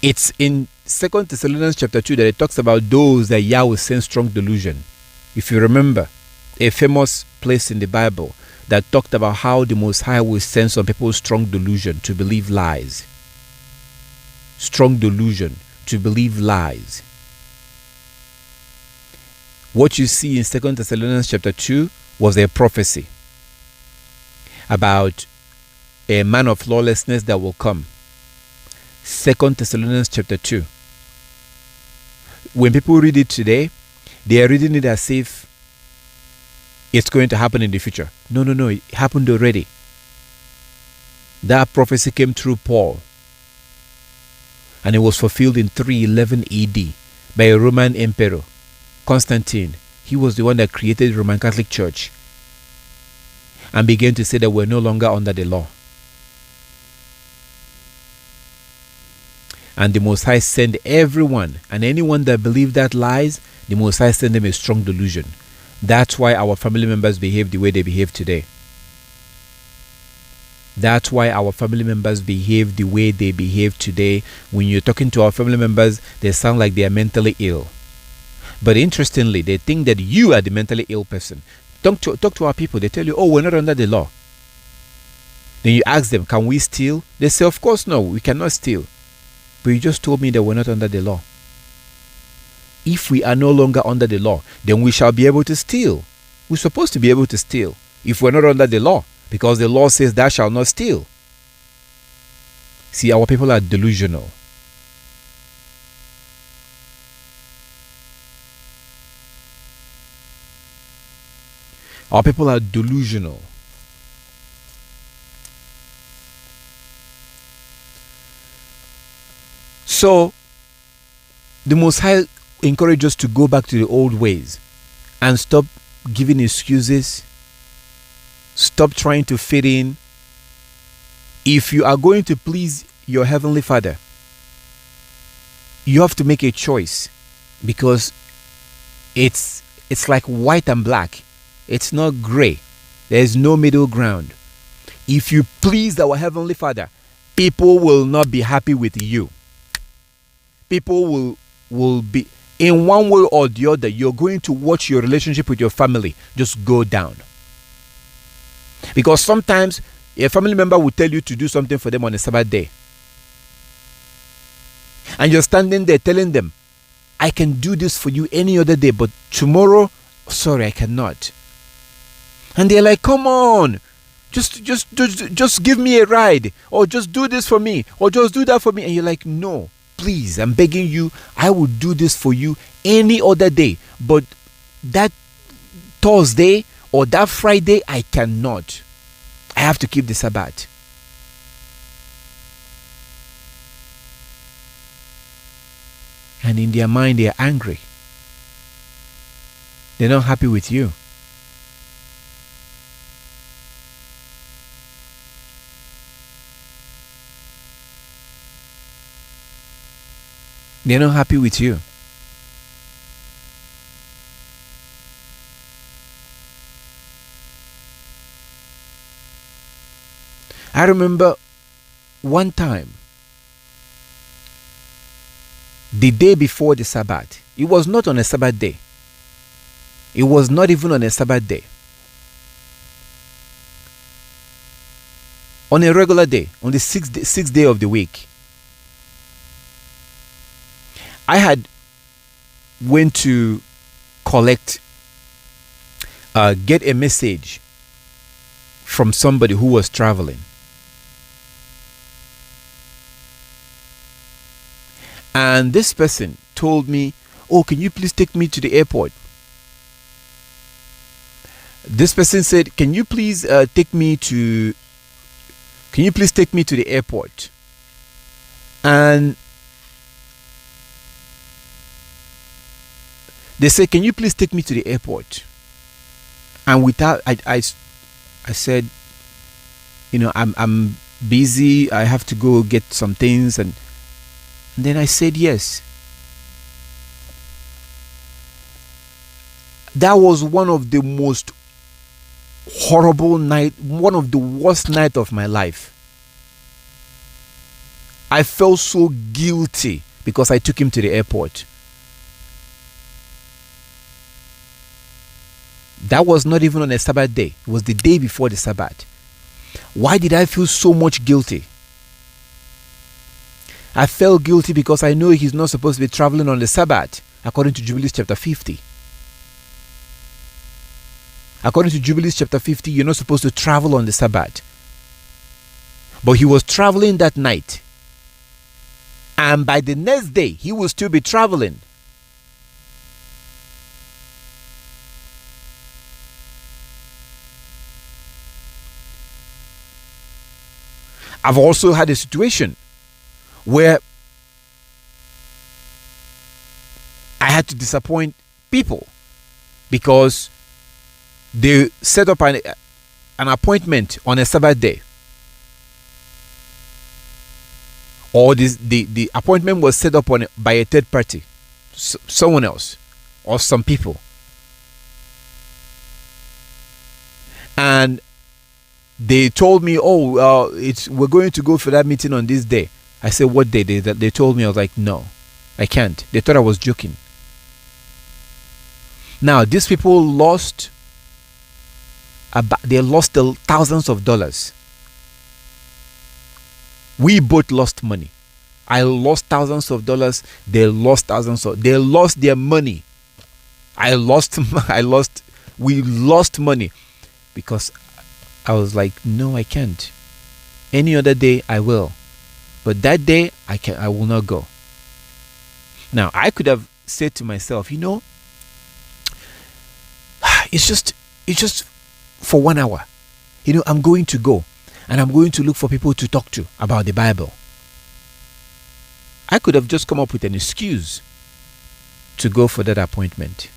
It's in 2 Thessalonians chapter 2 that it talks about those that Yah will send strong delusion. If you remember, a famous place in the Bible that talked about how the Most High will send some people strong delusion to believe lies. Strong delusion to believe lies. What you see in 2 Thessalonians chapter 2 was a prophecy about a man of lawlessness that will come. 2 Thessalonians chapter 2. When people read it today, they are reading it as if it's going to happen in the future. No, it happened already. That prophecy came through Paul, and it was fulfilled in 311 AD by a Roman emperor, Constantine. He was the one that created the Roman Catholic Church and began to say that we're no longer under the law. And the Most High sent everyone, and anyone that believed that lies, the Most High sent them a strong delusion. That's why our family members behave the way they behave today. That's why our family members behave the way they behave today. When you're talking to our family members, they sound like they are mentally ill. But interestingly, they think that you are the mentally ill person. Talk to our people. They tell you, oh, we're not under the law. Then you ask them, can we steal? They say, of course no, we cannot steal. But you just told me that we're not under the law. If we are no longer under the law, then we shall be able to steal. We're supposed to be able to steal if we're not under the law, because the law says thou shalt not steal. See, our people are delusional. Our people are delusional. So, the Most High encourages us to go back to the old ways and stop giving excuses. Stop trying to fit in. If you are going to please your Heavenly Father, you have to make a choice, because it's like white and black. It's not gray. There is no middle ground. If you please our Heavenly Father, people will not be happy with you. People will be, in one way or the other, you're going to watch your relationship with your family just go down. Because sometimes a family member will tell you to do something for them on a Sabbath day, and you're standing there telling them, I can do this for you any other day, but tomorrow, sorry, I cannot. And they're like, come on, just give me a ride, or just do this for me, or just do that for me. And you're like, no, please, I'm begging you, I will do this for you any other day, but that Thursday or that Friday, I cannot. I have to keep the Sabbath. And in their mind, they are angry. They're not happy with you. They're not happy with you. I remember one time, the day before the Sabbath. It was not on a Sabbath day. It was not even on a Sabbath day. On a regular day, on the sixth day of the week, I had went to collect, get a message from somebody who was traveling. And this person told me, oh, can you please take me to the airport? This person said, can you please take me to the airport? And they said, can you please take me to the airport? And without, I said, you know, I'm busy. I have to go get some things. And then I said yes. That was one of the most horrible night, one of the worst night of my life. I felt so guilty because I took him to the airport. That was not even on a Sabbath day. It was the day before the Sabbath. Why did I feel so much guilty? I felt guilty because I know he's not supposed to be traveling on the Sabbath, according to Jubilees chapter 50. According to Jubilees chapter 50, you're not supposed to travel on the Sabbath. But he was traveling that night. And by the next day, he will still be traveling. I've also had a situation where I had to disappoint people because they set up an appointment on a Sabbath day, or the appointment was set up by a third party, someone else or some people, and they told me, oh, we're going to go for that meeting on this day. I said, what day? They told me. I was like, no, I can't. They thought I was joking. Now, these people lost thousands of dollars. We both lost money. I lost thousands of dollars. They lost they lost their money. We lost money because I was like, no, I can't. Any other day I will, but that day I will not go. Now I could have said to myself, it's just for 1 hour. I'm going to go and I'm going to look for people to talk to about the Bible. I could have just come up with an excuse to go for that appointment.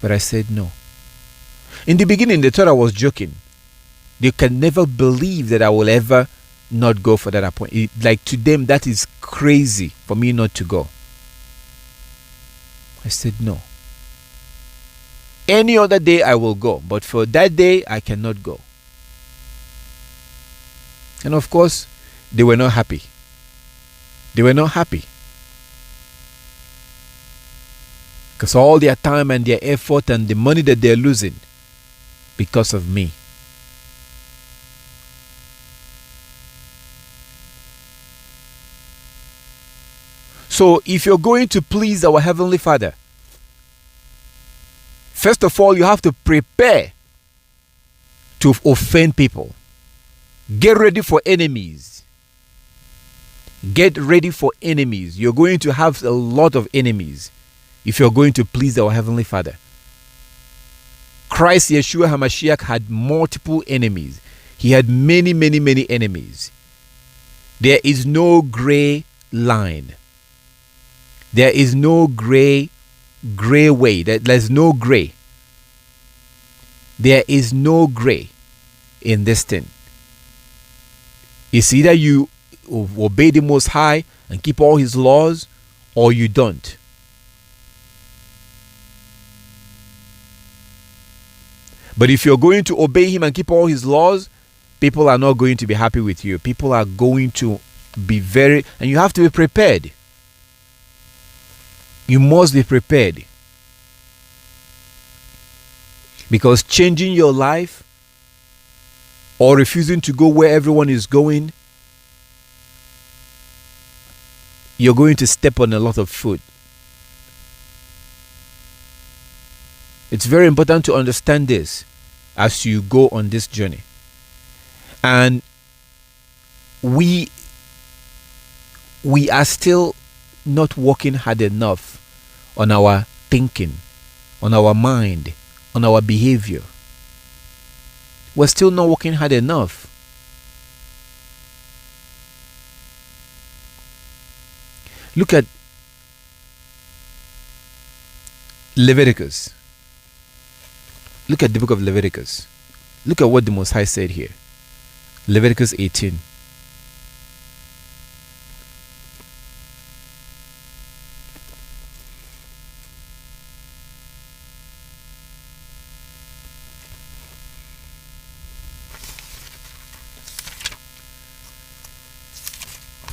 But I said no. In the beginning, they thought I was joking. They can never believe that I will ever not go for that appointment. Like, to them, that is crazy for me not to go. I said no. Any other day I will go, but for that day I cannot go. And of course, they were not happy. They were not happy. Because all their time and their effort and the money that they're losing because of me. So if you're going to please our Heavenly Father, first of all, you have to prepare to offend people. Get ready for enemies. Get ready for enemies. You're going to have a lot of enemies if you're going to please our Heavenly Father. Christ Yeshua HaMashiach had multiple enemies. He had many, many, many enemies. There is no gray line. There is no gray way. There's no gray. There is no gray in this thing. It's either you obey the Most High and keep all His laws, or you don't. But if you're going to obey Him and keep all His laws, people are not going to be happy with you. People are going to be and you have to be prepared. You must be prepared. Because changing your life or refusing to go where everyone is going, you're going to step on a lot of foot. It's very important to understand this as you go on this journey. And we are still not working hard enough on our thinking, on our mind, on our behavior. We're still not working hard enough. Look at Leviticus. Look at the book of Leviticus. Look at what the Most High said here. Leviticus 18.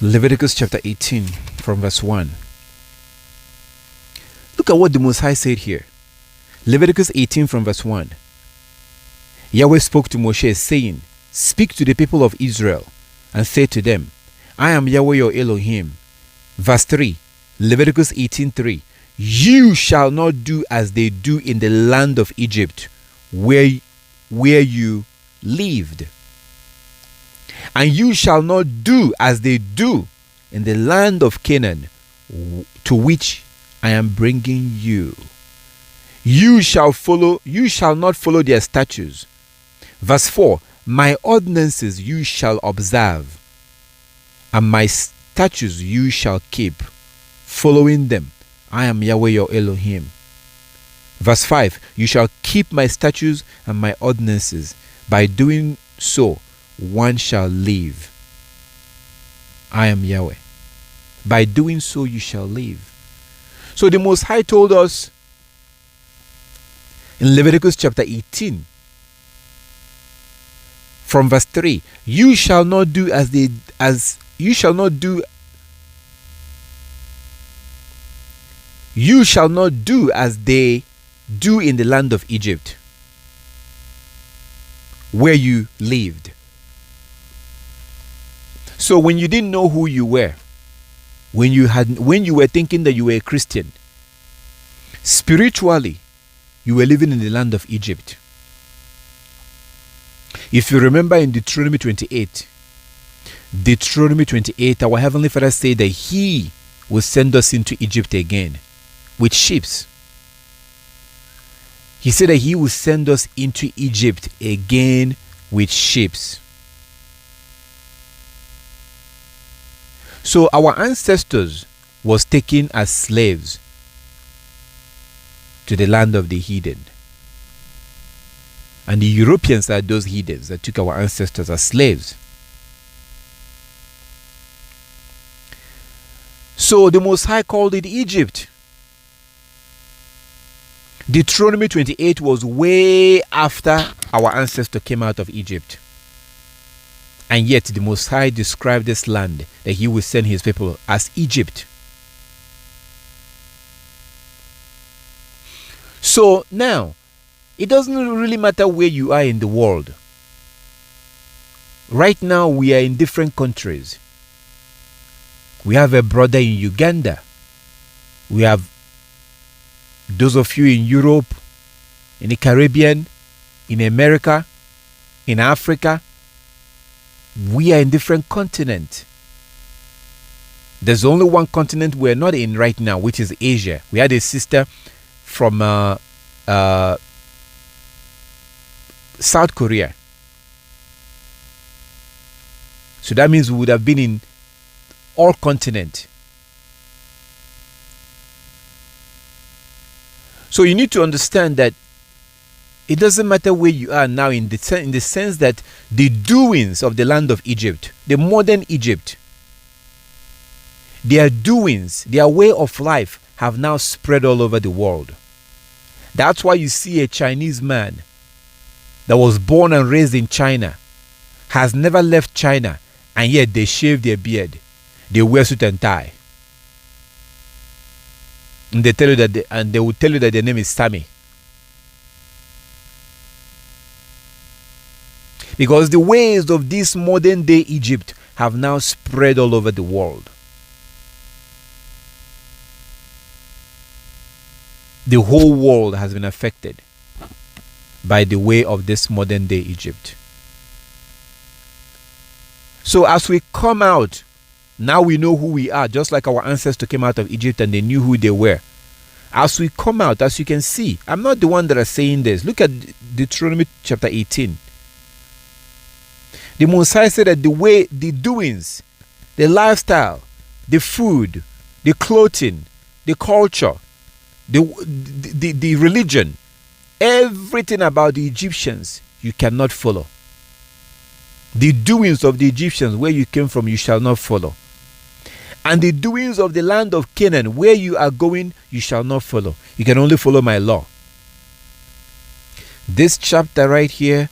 Leviticus chapter 18 from verse 1. Look at what the Most High said here. Leviticus 18 from verse 1. Yahweh spoke to Moshe, saying, "Speak to the people of Israel and say to them, I am Yahweh your Elohim." Verse 3. Leviticus 18:3. You shall not do as they do in the land of Egypt, where you lived. And you shall not do as they do in the land of Canaan, to which I am bringing you. You shall not follow their statutes. Verse 4. My ordinances you shall observe, and my statutes you shall keep, following them. I am Yahweh your Elohim. Verse 5. You shall keep my statutes and my ordinances. By doing so, one shall live. I am Yahweh. By doing so, you shall live. So the Most High told us in Leviticus chapter 18 from verse 3, you shall not do as they do in the land of Egypt, where you lived. So when you didn't know who you were, when you were thinking that you were a Christian, spiritually, you were living in the land of Egypt. If you remember in Deuteronomy 28, our Heavenly Father said that He will send us into Egypt again with ships. He said that He will send us into Egypt again with ships. So our ancestors was taken as slaves to the land of the heathen. And the Europeans are those heathens that took our ancestors as slaves. So the Most High called it Egypt. Deuteronomy 28 was way after our ancestor came out of Egypt. And yet the Most High described this land that He will send His people as Egypt. So now, it doesn't really matter where you are in the world. Right now, we are in different countries. We have a brother in Uganda. We have those of you in Europe, in the Caribbean, in America, in Africa. We are in different continents. There's only one continent we're not in right now, which is Asia. We had a sister from South Korea. So that means we would have been in all continents. So you need to understand that it doesn't matter where you are now in the sense that the doings of the land of Egypt, the modern Egypt, their doings, their way of life have now spread all over the world. That's why you see a Chinese man that was born and raised in China, has never left China, and yet they shave their beard, they wear suit and tie. And they tell you that they will tell you that their name is Sammy. Because the ways of this modern day Egypt have now spread all over the world. The whole world has been affected by the way of this modern day Egypt. So as we come out, now we know who we are, just like our ancestors came out of Egypt and they knew who they were. As we come out, as you can see, I'm not the one that is saying this. Look at Deuteronomy chapter 18. The Most High said that the way, the doings, the lifestyle, the food, the clothing, the culture, the religion, everything about the Egyptians you cannot follow. The doings of the Egyptians where you came from you shall not follow. And the doings of the land of Canaan where you are going you shall not follow. You can only follow my law. This chapter right here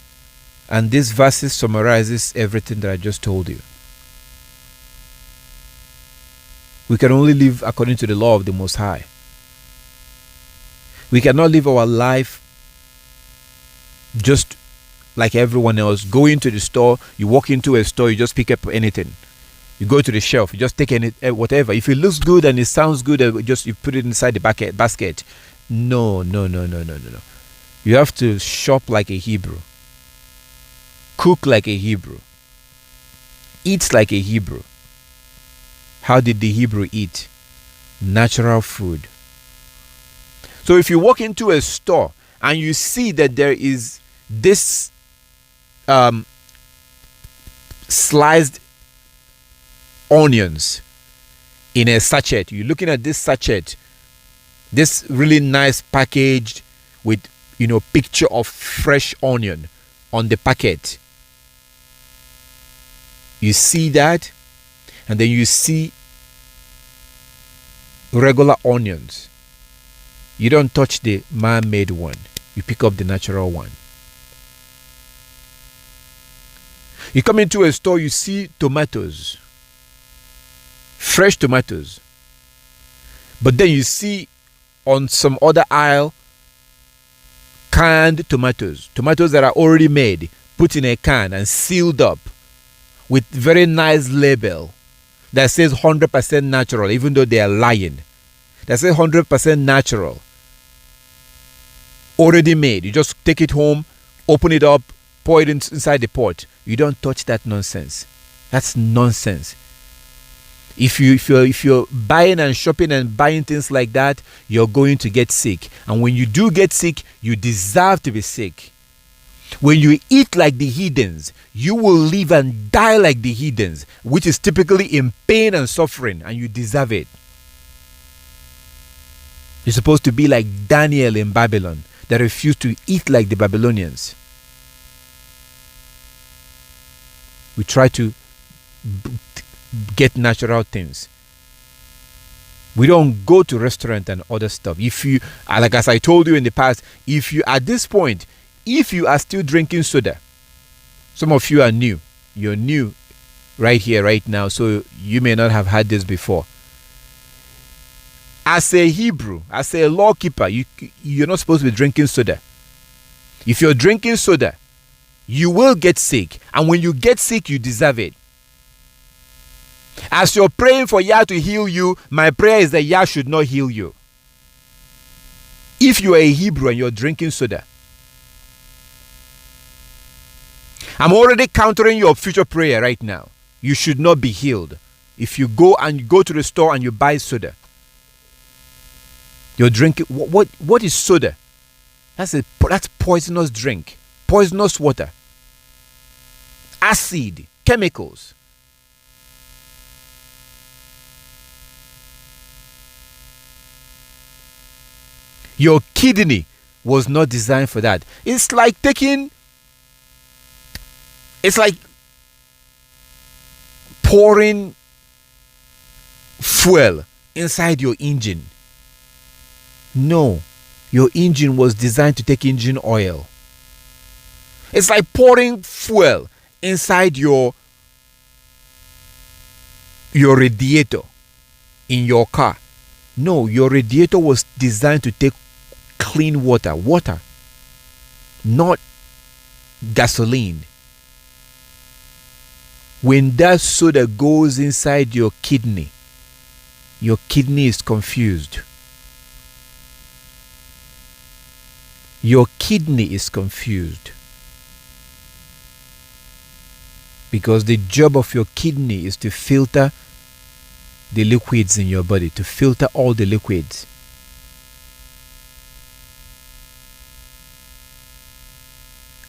and these verses summarizes everything that I just told you. We can only live according to the law of the Most High. We cannot live our life just like everyone else. Go into the store, you walk into a store, you just pick up anything. You go to the shelf, you just take any whatever. If it looks good and it sounds good, you put it inside the basket. No. You have to shop like a Hebrew. Cook like a Hebrew. Eat like a Hebrew. How did the Hebrew eat? Natural food. So if you walk into a store and you see that there is this sliced onions in a sachet, you're looking at this sachet, this really nice packaged with picture of fresh onion on the packet. You see that, and then you see regular onions. You don't touch the man-made one. You pick up the natural one. You come into a store, you see tomatoes, fresh tomatoes. But then you see on some other aisle canned tomatoes that are already made, put in a can and sealed up with very nice label that says 100% natural, even though they are lying. That says 100% natural. Already made. You just take it home, open it up, pour it inside the pot. You don't touch that nonsense. That's nonsense. If you're buying and shopping and buying things like that, you're going to get sick. And when you do get sick, you deserve to be sick. When you eat like the heathens, you will live and die like the heathens, which is typically in pain and suffering, and you deserve it. You're supposed to be like Daniel in Babylon, that refused to eat like the Babylonians. We try to get natural things. We don't go to restaurant and other stuff. If you, like as I told you in the past, if you at this point, if you are still drinking soda, some of you are new. You're new right here, right now, so you may not have had this before. As a Hebrew, as a law keeper, you're not supposed to be drinking soda. If you're drinking soda, you will get sick. And when you get sick, you deserve it. As you're praying for Yah to heal you, my prayer is that Yah should not heal you. If you are a Hebrew and you're drinking soda, I'm already countering your future prayer right now. You should not be healed. If you go to the store and you buy soda, you're drinking. What is soda? That's poisonous drink, poisonous water, acid, chemicals. Your kidney was not designed for that. It's like pouring fuel inside your engine. No, your engine was designed to take engine oil. It's like pouring fuel inside your radiator in your car. No, your radiator was designed to take clean water, not gasoline. When that soda goes inside your kidney is confused. Your kidney is confused. Because the job of your kidney is to filter the liquids in your body, to filter all the liquids.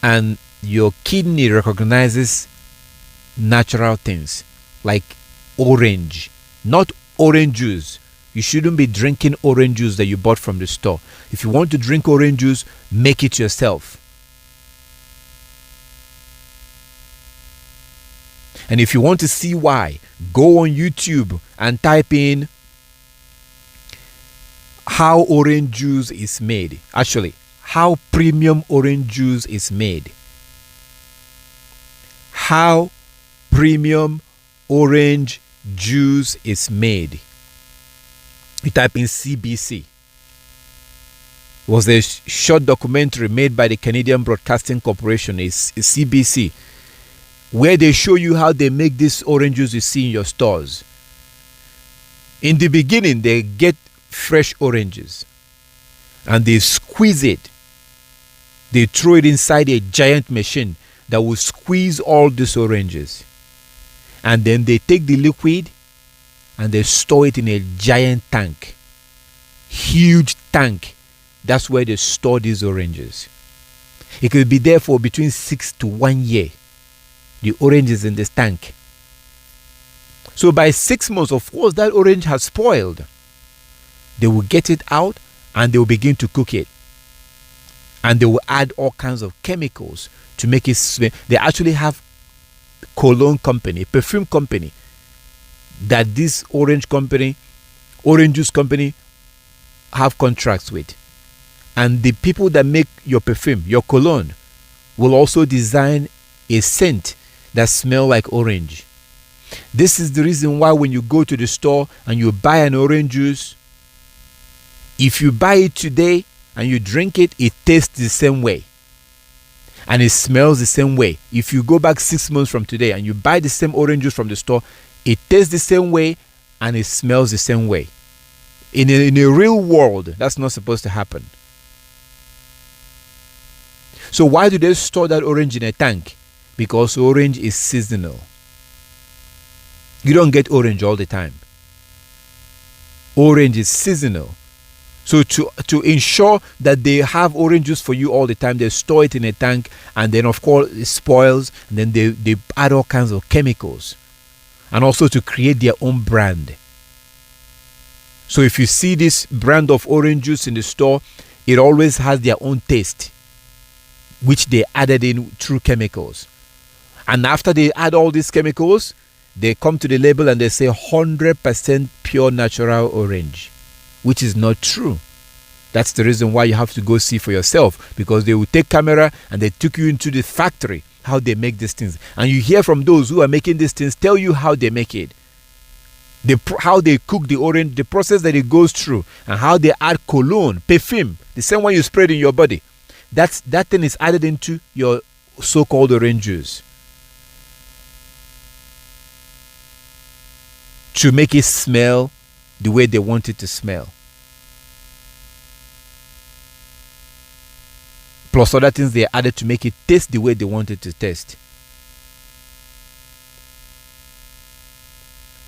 And your kidney recognizes natural things like orange, not orange juice. You shouldn't be drinking orange juice that you bought from the store. If you want to drink orange juice, make it yourself. And if you want to see why, go on YouTube and type in how orange juice is made. Actually, how premium orange juice is made. How premium orange juice is made. You type in CBC. It was a short documentary made by the Canadian Broadcasting Corporation, is CBC, where they show you how they make this orange juice you see in your stores. In the beginning, they get fresh oranges and they squeeze it. They throw it inside a giant machine that will squeeze all these oranges. And then they take the liquid and they store it in a giant tank. Huge tank. That's where they store these oranges. It could be there for between 6 to 1 year. The orange is in this tank. So by 6 months, of course, that orange has spoiled. They will get it out and they will begin to cook it. And they will add all kinds of chemicals to make it smell. They actually have cologne company, perfume company, that this orange juice company have contracts with. And the people that make your perfume, your cologne, will also design a scent that smells like orange. This is the reason why when you go to the store and you buy an orange juice, if you buy it today and you drink it, it tastes the same way. And it smells the same way. If you go back 6 months from today and you buy the same orange juice from the store, It tastes the same way and it smells the same way. In a real world, that's not supposed to happen. So why do they store that orange in a tank? Because orange is seasonal. You don't get orange all the time. Orange is seasonal. So to ensure that they have orange juice for you all the time, they store it in a tank, and then of course it spoils, and then they add all kinds of chemicals, and also to create their own brand. So if you see this brand of orange juice in the store, it always has their own taste, which they added in through chemicals. And after they add all these chemicals, they come to the label and they say 100% pure natural orange, which is not true. That's the reason why you have to go see for yourself, because they will take camera and they took you into the factory, how they make these things. And you hear from those who are making these things tell you how they make it. How they cook the orange, the process that it goes through, and how they add cologne, perfume, the same one you sprayed in your body. That thing is added into your so-called orange juice to make it smell the way they want it to smell. Plus other things they added to make it taste the way they want it to taste.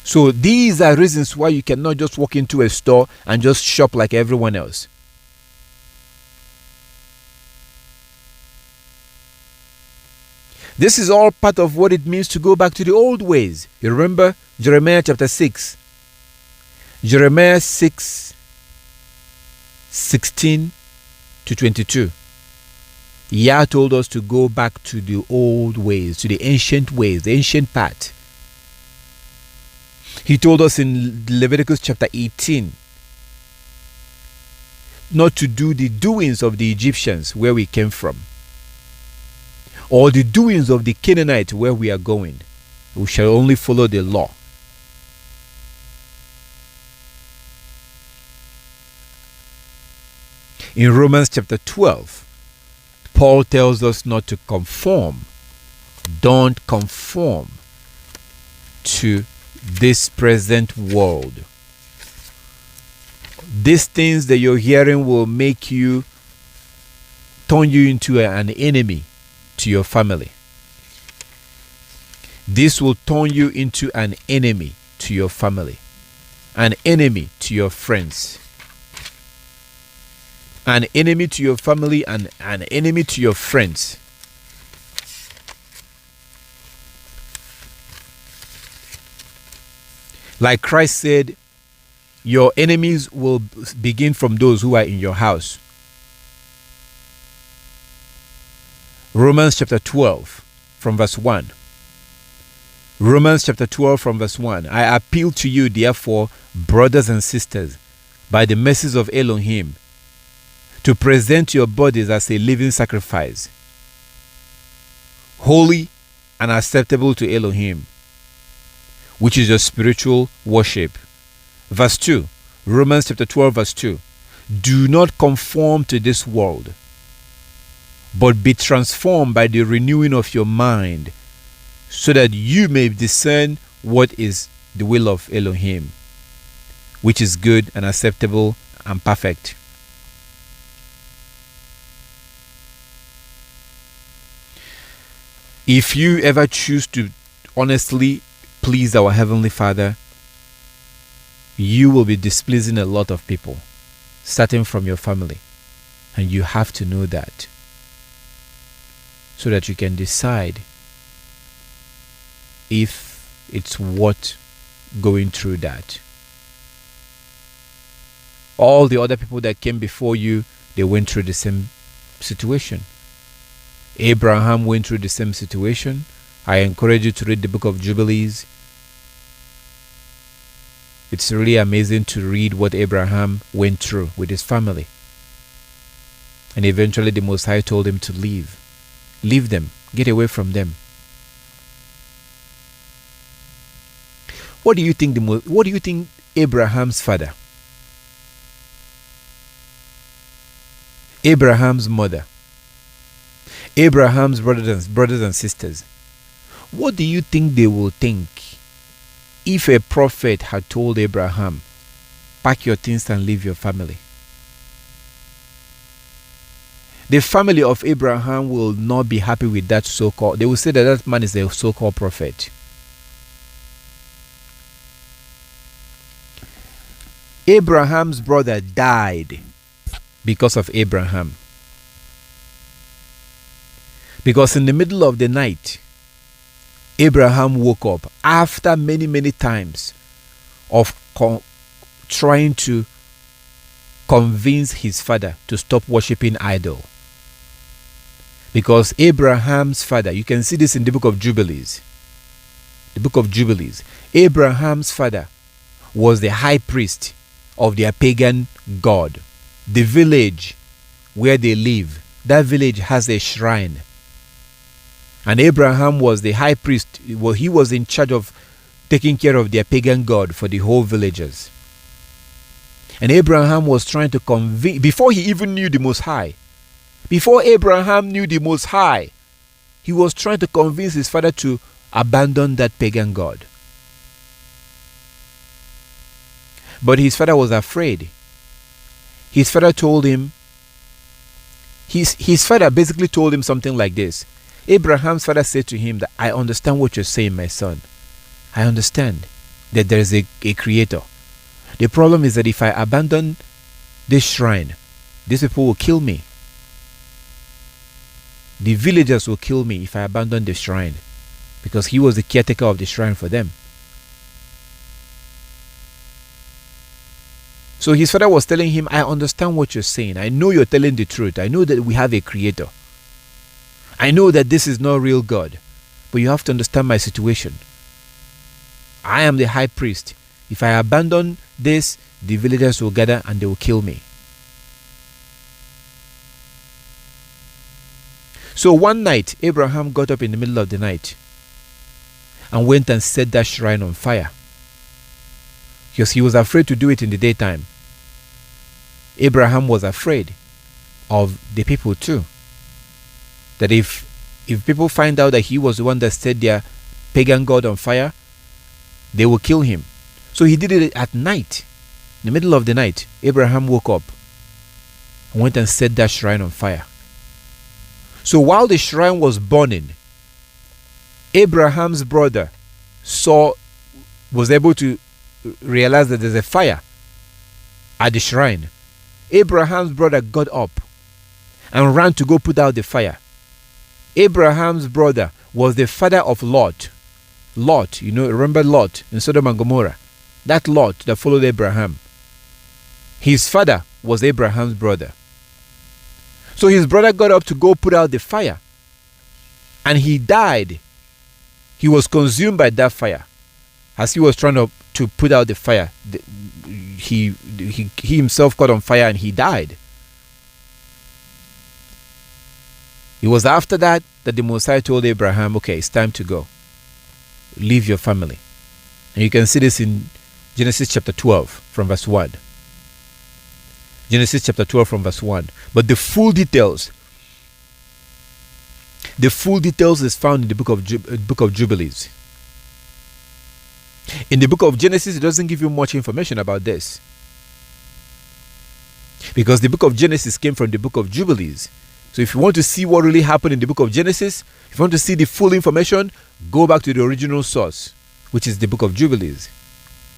So these are reasons why you cannot just walk into a store and just shop like everyone else. This is all part of what it means to go back to the old ways. You remember Jeremiah chapter 6. Jeremiah 6, 16 to 22. Yah told us to go back to the old ways, to the ancient ways, the ancient path. He told us in Leviticus chapter 18 not to do the doings of the Egyptians where we came from, or the doings of the Canaanites where we are going. We shall only follow the law. In Romans chapter 12, Paul tells us not to conform. Don't conform to this present world. These things that you're hearing will make you, turn you into an enemy to your family. This will turn you into an enemy to your family, an enemy to your friends, an enemy to your family, and an enemy to your friends. Like Christ said, your enemies will begin from those who are in your house. Romans chapter 12 from verse 1. Romans chapter 12 from verse 1. I appeal to you, therefore, brothers and sisters, by the mercies of Elohim, to present your bodies as a living sacrifice, holy and acceptable to Elohim, which is your spiritual worship. Verse 2. Romans chapter 12 verse 2. Do not conform to this world, but be transformed by the renewing of your mind, so that you may discern what is the will of Elohim, which is good and acceptable and perfect. If you ever choose to honestly please our Heavenly Father, you will be displeasing a lot of people, starting from your family. And you have to know that, so that you can decide if it's worth going through that. All the other people that came before you, they went through the same situation. Abraham went through the same situation. I encourage you to read the book of Jubilees. It's really amazing to read what Abraham went through with his family. And eventually the Most High told him to leave. Leave them. Get away from them. What do you think Abraham's father, Abraham's mother, Abraham's brothers and sisters, what do you think they will think if a prophet had told Abraham, pack your things and leave your family, the family of Abraham will not be happy with that so-called. They will say that that man is a so-called prophet. Abraham's brother died because of Abraham. Because in the middle of the night, Abraham woke up after many times of trying to convince his father to stop worshiping idol. Because Abraham's father, you can see this in the book of Jubilees. The book of Jubilees. Abraham's father was the high priest of their pagan god. The village where they live, that village has a shrine. And Abraham was the high priest. Well, he was in charge of taking care of their pagan god for the whole villagers. And Abraham was trying to convince, before he even knew the Most High, before Abraham knew the Most High, he was trying to convince his father to abandon that pagan god. But his father was afraid. His father told him, his father basically told him something like this. Abraham's father said to him that, I understand what you're saying, my son. I understand that there is a creator. The problem is that if I abandon this shrine, these people will kill me. The villagers will kill me if I abandon the shrine, because he was the caretaker of the shrine for them. So his father was telling him, I understand what you're saying. I know you're telling the truth. I know that we have a creator. I know that this is not real God. But you have to understand my situation. I am the high priest. If I abandon this, the villagers will gather and they will kill me. So one night, Abraham got up in the middle of the night and went and set that shrine on fire. Because he was afraid to do it in the daytime. Abraham was afraid of the people too. That if people find out that he was the one that set their pagan god on fire, they will kill him. So he did it at night. In the middle of the night, Abraham woke up and went and set that shrine on fire. So while the shrine was burning, Abraham's brother was able to realize that there's a fire at the shrine. Abraham's brother got up and ran to go put out the fire. Abraham's brother was the father of Lot. Lot, remember Lot in Sodom and Gomorrah? That Lot that followed Abraham. His father was Abraham's brother. So his brother got up to go put out the fire. And he died. He was consumed by that fire. As he was trying to put out the fire, he himself caught on fire and he died. It was after that the Messiah told Abraham, okay, it's time to go. Leave your family. And you can see this in Genesis chapter 12 from verse 1. Genesis chapter 12 from verse 1. But the full details is found in the book of Jubilees. In the book of Genesis, it doesn't give you much information about this. Because the book of Genesis came from the book of Jubilees. So if you want to see what really happened in the book of Genesis, if you want to see the full information, go back to the original source, which is the book of Jubilees.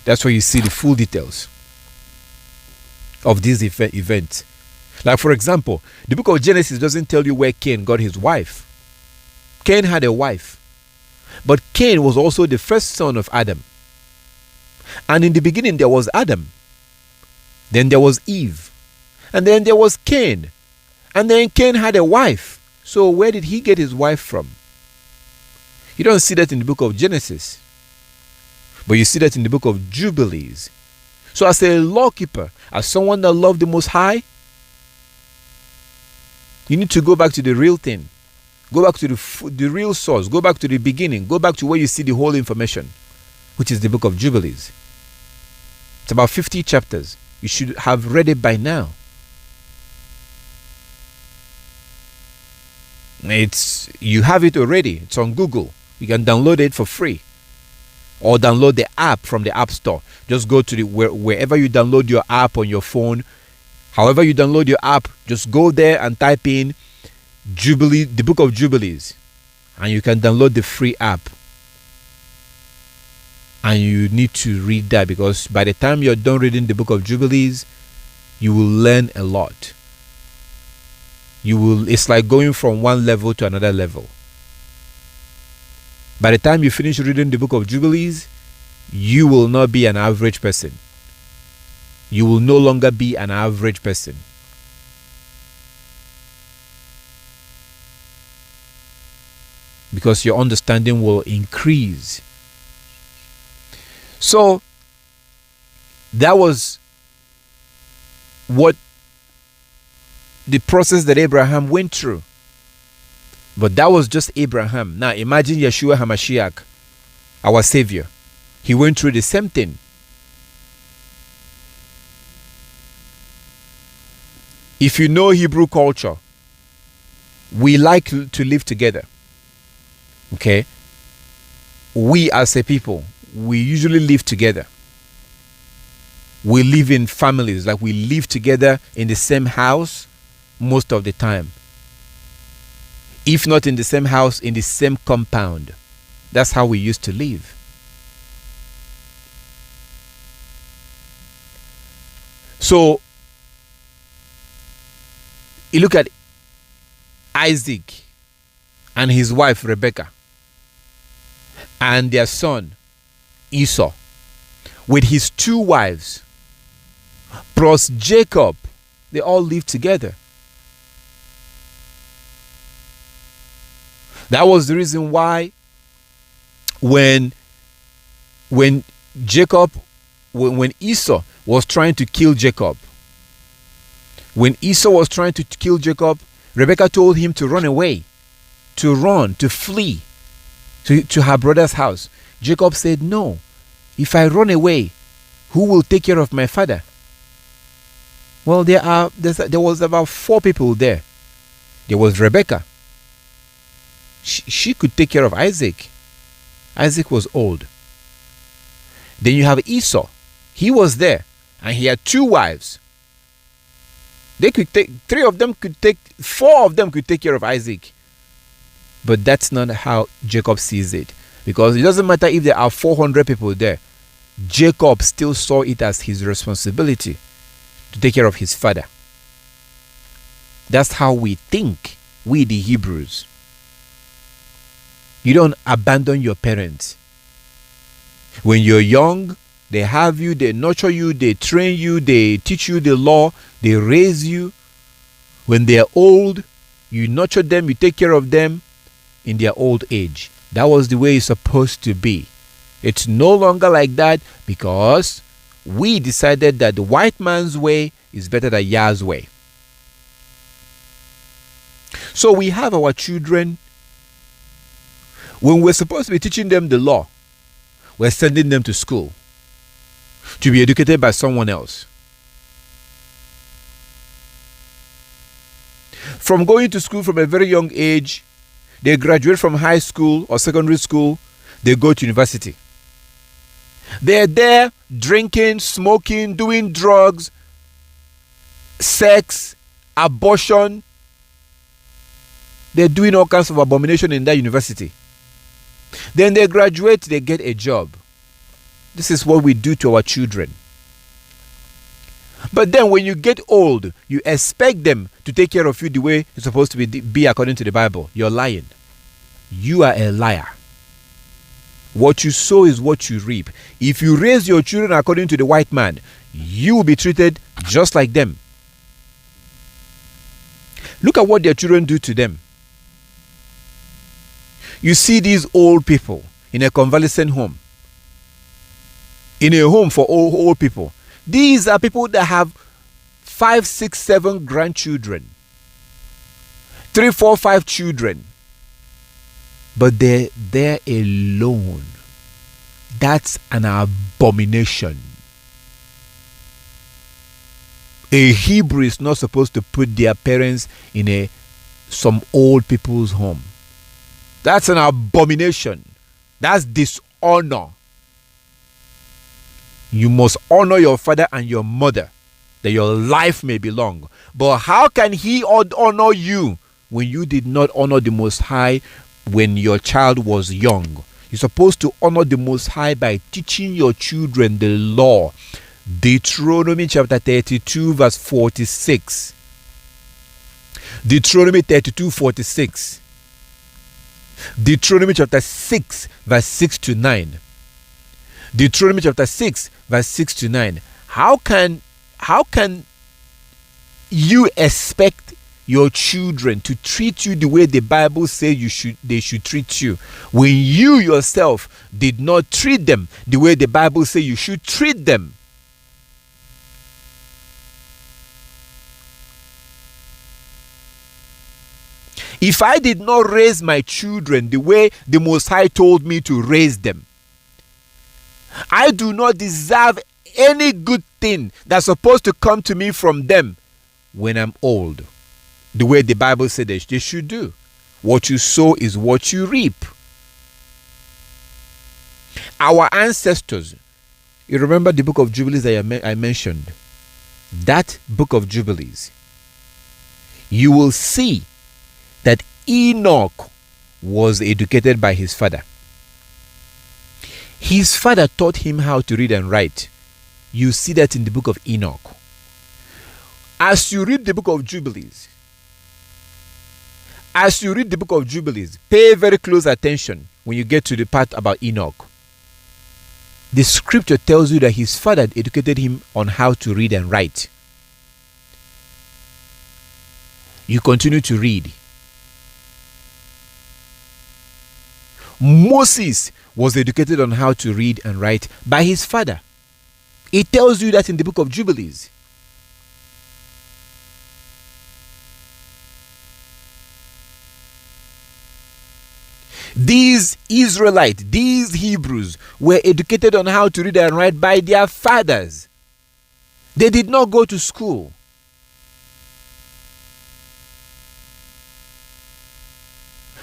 That's where you see the full details of this event. Like for example, the book of Genesis doesn't tell you where Cain got his wife. Cain had a wife. But Cain was also the first son of Adam. And in the beginning there was Adam. Then there was Eve. And then there was Cain. And then Cain had a wife. So where did he get his wife from? You don't see that in the book of Genesis. But you see that in the book of Jubilees. So as a lawkeeper, as someone that loved the Most High, you need to go back to the real thing. Go back to the real source. Go back to the beginning. Go back to where you see the whole information, which is the book of Jubilees. It's about 50 chapters. You should have read it by now. You have it already. It's on Google. You can download it for free. or download the app from the App Store. Just go to wherever you download your app on your phone. However you download your app, just go there and type in Jubilee, the Book of Jubilees, and you can download the free app. And you need to read that, because by the time you're done reading the Book of Jubilees, you will learn a lot. It's like going from one level to another level. By the time you finish reading the Book of Jubilees, you will not be an average person. You will no longer be an average person. Because your understanding will increase. So, that was what the process that Abraham went through. But that was just Abraham. Now imagine Yeshua HaMashiach, our Savior. He went through the same thing. If you know Hebrew culture, we like to live together. Okay? We as a people, we usually live together. We live in families, like we live together in the same house most of the time. If not in the same house, in the same compound. That's how we used to live. So, you look at Isaac and his wife Rebekah and their son Esau with his 2 wives plus Jacob. They all lived together. That was the reason why when Esau was trying to kill Jacob, Rebekah told him to run away, to flee to her brother's house. Jacob said, no, if I run away, who will take care of my father? Well, there was about 4 people there. There was Rebekah. She could take care of Isaac. Isaac was old. Then you have Esau. He was there, and he had 2 wives. They could take 4 of them could take care of Isaac. But that's not how Jacob sees it, because it doesn't matter if there are 400 people there. Jacob still saw it as his responsibility to take care of his father. That's how we think, we the Hebrews. You don't abandon your parents. When you're young, they have you, they nurture you, they train you, they teach you the law, they raise you. When they're old, you nurture them, you take care of them in their old age. That was the way it's supposed to be. It's no longer like that, because we decided that the white man's way is better than Yah's way. So we have our children. When we're supposed to be teaching them the law, we're sending them to school to be educated by someone else. From going to school from a very young age, they graduate from high school or secondary school, they go to university. They're there drinking, smoking, doing drugs, sex, abortion. They're doing all kinds of abomination in that university. Then they graduate, they get a job. This is what we do to our children. But then when you get old, you expect them to take care of you the way it's supposed to be according to the Bible. You're lying. You are a liar. What you sow is what you reap. If you raise your children according to the white man, you will be treated just like them. Look at what their children do to them. You see these old people in a convalescent home, in a home for old people. These are people that have 5, 6, 7 grandchildren, 3, 4, 5 children, but they're there alone. That's an abomination. A Hebrew is not supposed to put their parents in some old people's home. That's an abomination. That's dishonor. You must honor your father and your mother, that your life may be long. But how can he honor you when you did not honor the Most High when your child was young? You're supposed to honor the Most High by teaching your children the law. Deuteronomy chapter 32 verse 46. Deuteronomy 32:46. Deuteronomy chapter 6 verse 6 to 9. Deuteronomy chapter 6 verse 6 to 9. How can you expect your children to treat you the way the Bible says they should treat you when you yourself did not treat them the way the Bible says you should treat them? If I did not raise my children the way the Most High told me to raise them, I do not deserve any good thing that's supposed to come to me from them when I'm old, the way the Bible said they should do. What you sow is what you reap. Our ancestors, you remember the book of Jubilees that I mentioned? That book of Jubilees, you will see that Enoch was educated by his father. His father taught him how to read and write. You see that in the book of Enoch. As you read the book of Jubilees, pay very close attention when you get to the part about Enoch. The scripture tells you that his father educated him on how to read and write. You continue to read. Moses was educated on how to read and write by his father. It tells you that in the book of Jubilees. These Israelites, these Hebrews, were educated on how to read and write by their fathers. They did not go to school.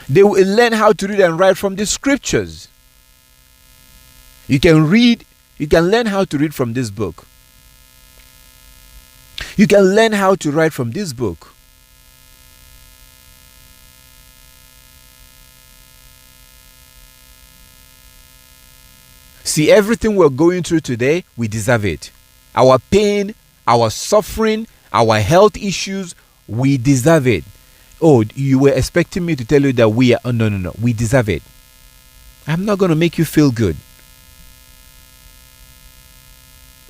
They will learn how to read and write from the scriptures. You can learn how to read from this book. You can learn how to write from this book. See, everything we're going through today, we deserve it. Our pain, our suffering, our health issues, we deserve it. Oh, you were expecting me to tell you that we are... No. We deserve it. I'm not going to make you feel good.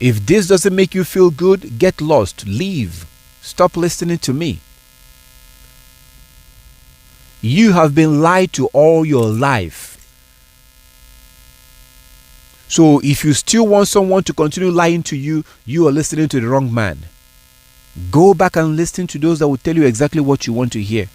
If this doesn't make you feel good, get lost. Leave. Stop listening to me. You have been lied to all your life. So if you still want someone to continue lying to you, you are listening to the wrong man. Go back and listen to those that will tell you exactly what you want to hear.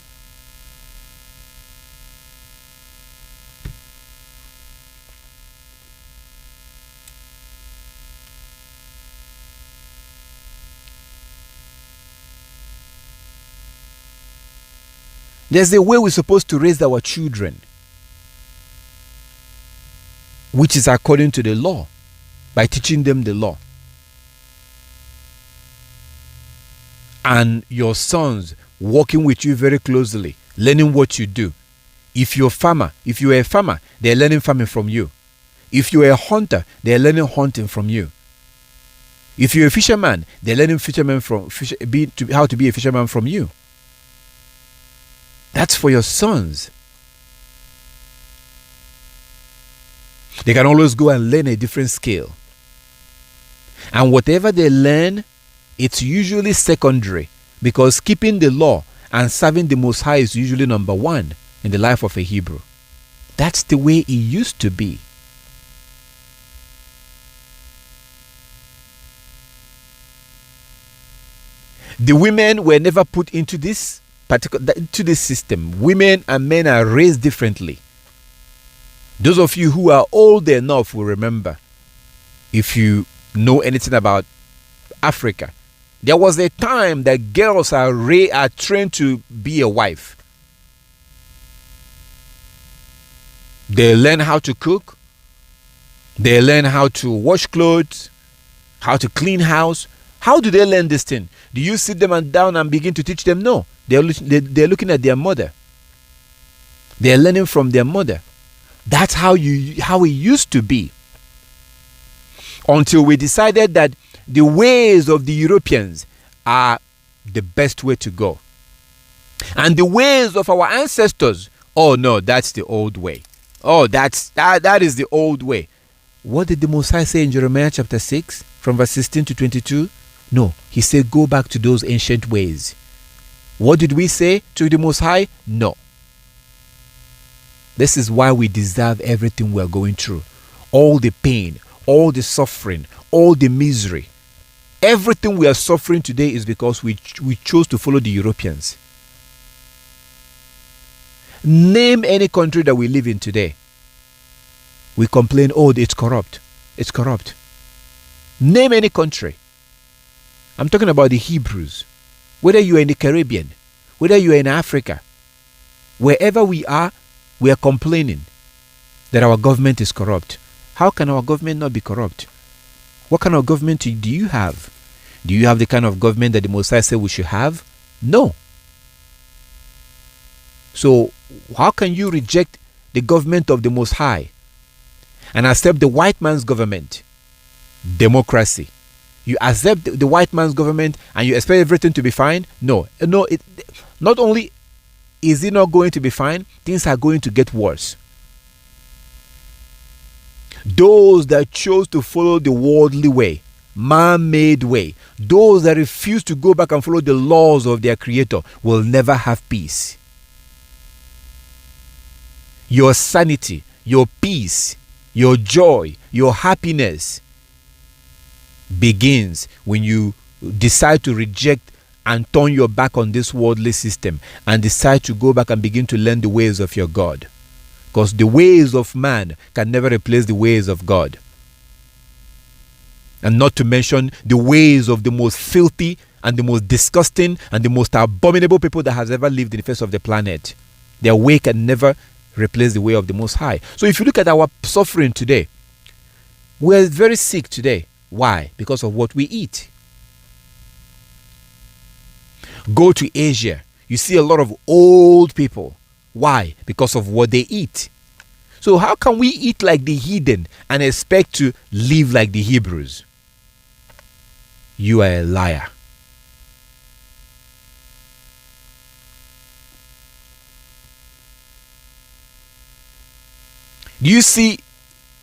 There's a way we're supposed to raise our children, which is according to the law, by teaching them the law. And your sons working with you very closely, learning what you do. If you're a farmer, they're learning farming from you. If you're a hunter, they're learning hunting from you. If you're a fisherman, they're learning how to be a fisherman from you. That's for your sons. They can always go and learn a different skill. And whatever they learn, it's usually secondary, because keeping the law and serving the Most High is usually number one in the life of a Hebrew. That's the way it used to be. The women were never put into this system. Women and men are raised differently. Those of you who are old enough will remember, if you know anything about Africa, there was a time that girls are trained to be a wife. They learn how to cook. They learn how to wash clothes. how to clean house. How do they learn this thing? Do you sit them down and begin to teach them? No. They're looking at their mother. They're learning from their mother. That's how it used to be. Until we decided that the ways of the Europeans are the best way to go. And the ways of our ancestors, oh no, that's the old way. Oh, that is the old way. What did the Most High say in Jeremiah chapter 6 from verse 16 to 22? No, he said go back to those ancient ways. What did we say to the Most High? No. This is why we deserve everything we are going through. All the pain, all the suffering, all the misery. Everything we are suffering today is because we chose to follow the Europeans. Name any country that we live in today. We complain, oh, it's corrupt. It's corrupt. Name any country. I'm talking about the Hebrews. Whether you are in the Caribbean, whether you are in Africa, wherever we are complaining that our government is corrupt. How can our government not be corrupt? What kind of government do you have? Do you have the kind of government that the Most High said we should have? No. So, how can you reject the government of the Most High and accept the white man's government? Democracy. You accept the white man's government and you expect everything to be fine? No. Not only is it not going to be fine, things are going to get worse. Those that chose to follow the worldly way, man-made way, those that refuse to go back and follow the laws of their Creator will never have peace. Your sanity, your peace, your joy, your happiness begins when you decide to reject and turn your back on this worldly system and decide to go back and begin to learn the ways of your God. Because the ways of man can never replace the ways of God. And not to mention the ways of the most filthy and the most disgusting and the most abominable people that has ever lived in the face of the planet. Their way can never replace the way of the Most High. So if you look at our suffering today, we're very sick today. Why? Because of what we eat. Go to Asia, you see a lot of old people. Why? Because of what they eat. So how can we eat like the heathen and expect to live like the Hebrews? You are a liar. Do you see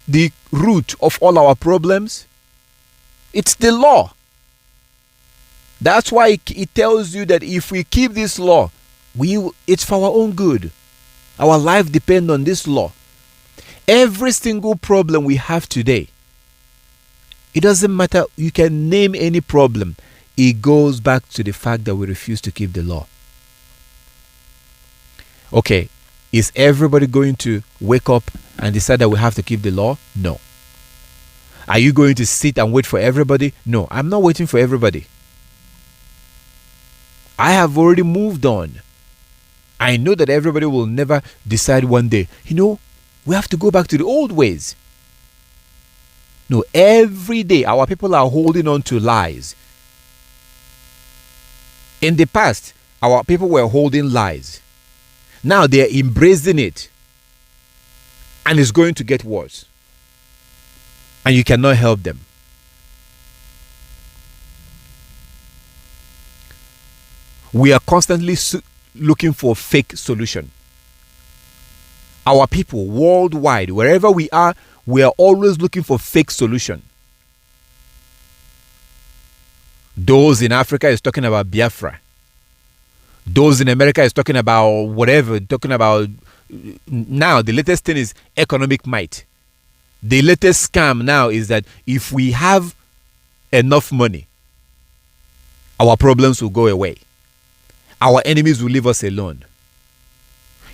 the root of all our problems? It's the law. That's why it tells you that if we keep this law, it's for our own good. Our life depends on this law. Every single problem we have today, it doesn't matter, you can name any problem. It goes back to the fact that we refuse to keep the law. Okay, is everybody going to wake up and decide that we have to keep the law? No. Are you going to sit and wait for everybody? No, I'm not waiting for everybody. I have already moved on. I know that everybody will never decide one day, we have to go back to the old ways. No, every day our people are holding on to lies. In the past, our people were holding lies. Now they are embracing it. And it's going to get worse. And you cannot help them. We are constantly looking for fake solution. Our people worldwide, wherever we are always looking for fake solution. Those in Africa is talking about Biafra. Those in America is talking about whatever, talking about now the latest thing is economic might. The latest scam now is that if we have enough money, our problems will go away. Our enemies will leave us alone.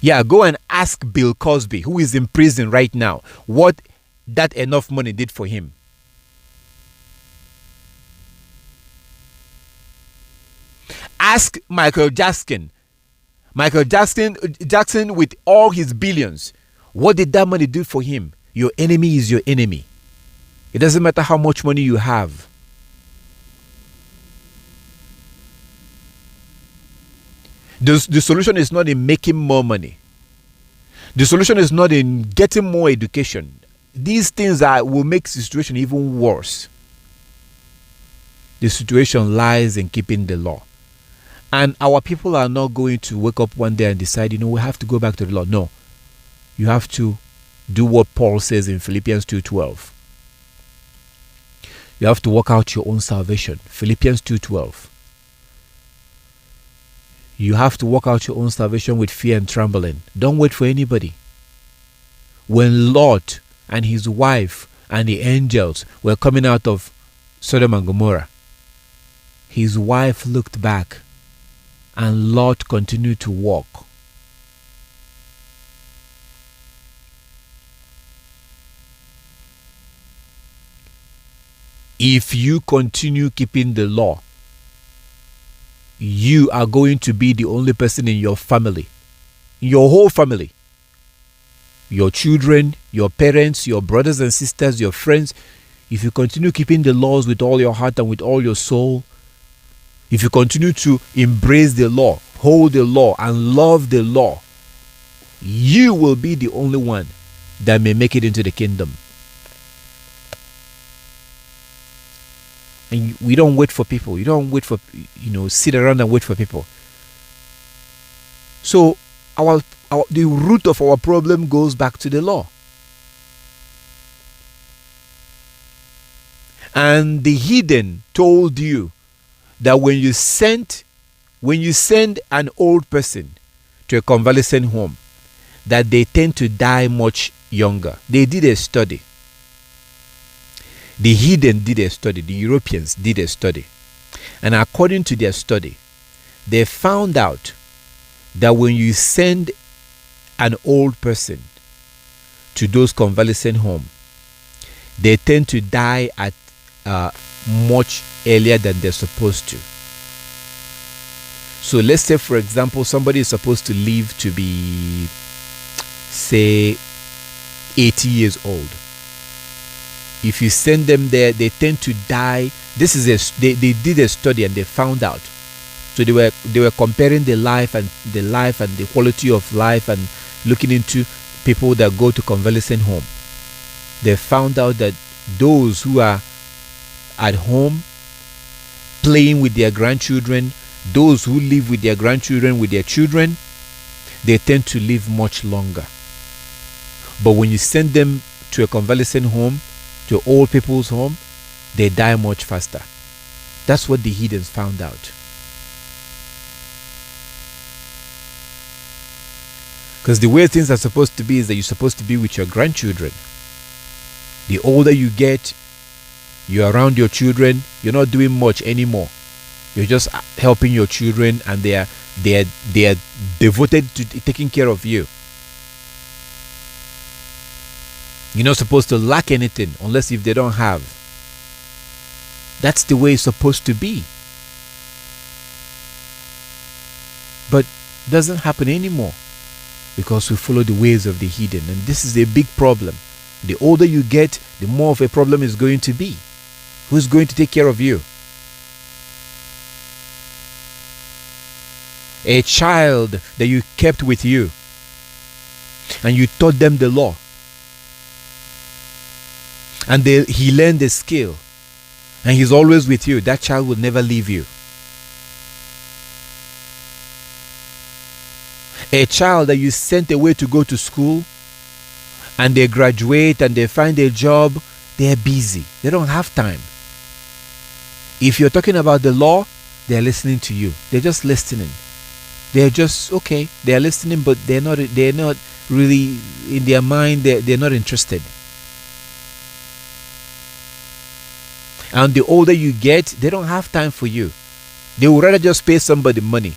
Yeah, go and ask Bill Cosby, who is in prison right now, what that enough money did for him. Ask Michael Jackson. Michael Jackson with all his billions, what did that money do for him? Your enemy is your enemy. It doesn't matter how much money you have. The solution is not in making more money. The solution is not in getting more education. These things will make the situation even worse. The situation lies in keeping the law. And our people are not going to wake up one day and decide, we have to go back to the law. No. You have to do what Paul says in Philippians 2:12. You have to work out your own salvation. Philippians 2:12. You have to work out your own salvation with fear and trembling. Don't wait for anybody. When Lot and his wife and the angels were coming out of Sodom and Gomorrah, his wife looked back and Lot continued to walk. If you continue keeping the law, you are going to be the only person in your family, your whole family, your children, your parents, your brothers and sisters, your friends. If you continue keeping the laws with all your heart and with all your soul, if you continue to embrace the law, hold the law, and love the law, you will be the only one that may make it into the kingdom. And we don't wait for people. You don't wait for, sit around and wait for people. So the root of our problem goes back to the law. And the heathen told you that when you send an old person to a convalescent home, that they tend to die much younger. They did a study. The heathen did a study. The Europeans did a study. And according to their study, they found out that when you send an old person to those convalescent home, they tend to die at much earlier than they're supposed to. So let's say, for example, somebody is supposed to live to be, say, 80 years old. If you send them there, they tend to die. They did a study and they found out. So they were comparing the life and the quality of life and looking into people that go to convalescent home. They found out that those who are at home playing with their grandchildren, those who live with their grandchildren, with their children, they tend to live much longer. But when you send them to a convalescent home, to old people's home, they die much faster. That's what the heathens found out. Because the way things are supposed to be is that you're supposed to be with your grandchildren. The older you get, you're around your children, you're not doing much anymore. You're just helping your children, and they are devoted to taking care of you. You're not supposed to lack anything unless if they don't have. That's the way it's supposed to be. But it doesn't happen anymore because we follow the ways of the heathen. And this is a big problem. The older you get, the more of a problem is going to be. Who's going to take care of you? A child that you kept with you and you taught them the law, and he learned the skill, and he's always with you, that child will never leave you. A child that you sent away to go to school, and they graduate and they find a job, they're busy. They don't have time. If you're talking about the law, they're listening to you. They're just listening. They're just, okay, they're listening, but they're not really, in their mind, they're not interested. And the older you get, they don't have time for you. They would rather just pay somebody money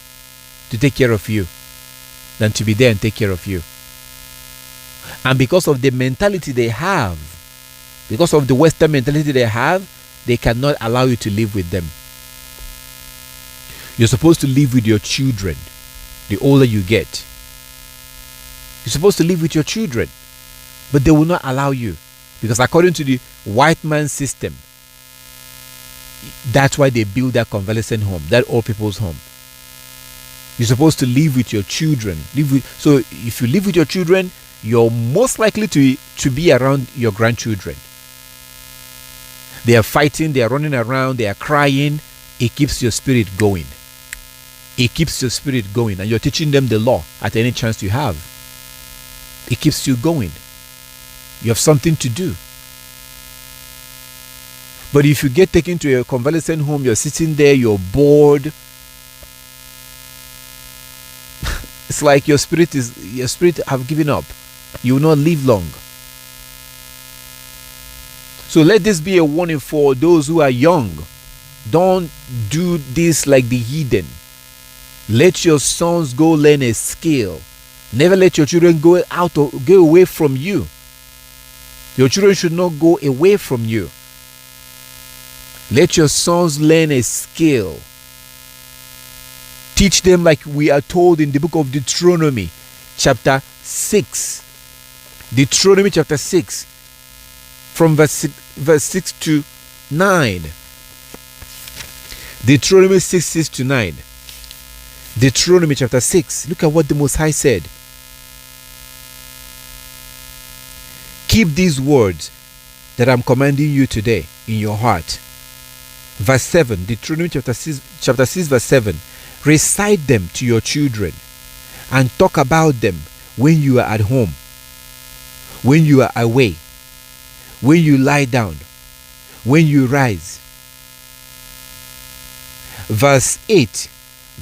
to take care of you than to be there and take care of you. And because of the mentality they have, because of the Western mentality they have, they cannot allow you to live with them. You're supposed to live with your children the older you get. You're supposed to live with your children, but they will not allow you, because according to the white man system, that's why they build that convalescent home, that old people's home. You're supposed to live with your children. So if you live with your children, you're most likely to be around your grandchildren. They are fighting, they are running around, they are crying. It keeps your spirit going. It keeps your spirit going, and you're teaching them the law at any chance you have. It keeps you going. You have something to do. But if you get taken to a convalescent home, you're sitting there, you're bored. It's like your spirit have given up. You will not live long. So let this be a warning for those who are young. Don't do this like the heathen. Let your sons go learn a skill. Never let your children go away from you. Your children should not go away from you. Let your sons learn a skill. Teach them like we are told in the book of Deuteronomy chapter 6. Deuteronomy chapter 6 from verse 6 to 9. Deuteronomy 6 to 9. Deuteronomy chapter 6. Look at what the Most High said. Keep these words that I'm commanding you today in your heart. Verse 7. Deuteronomy chapter 6 verse 7. Recite them to your children and talk about them when you are at home, when you are away, when you lie down, when you rise. Verse 8.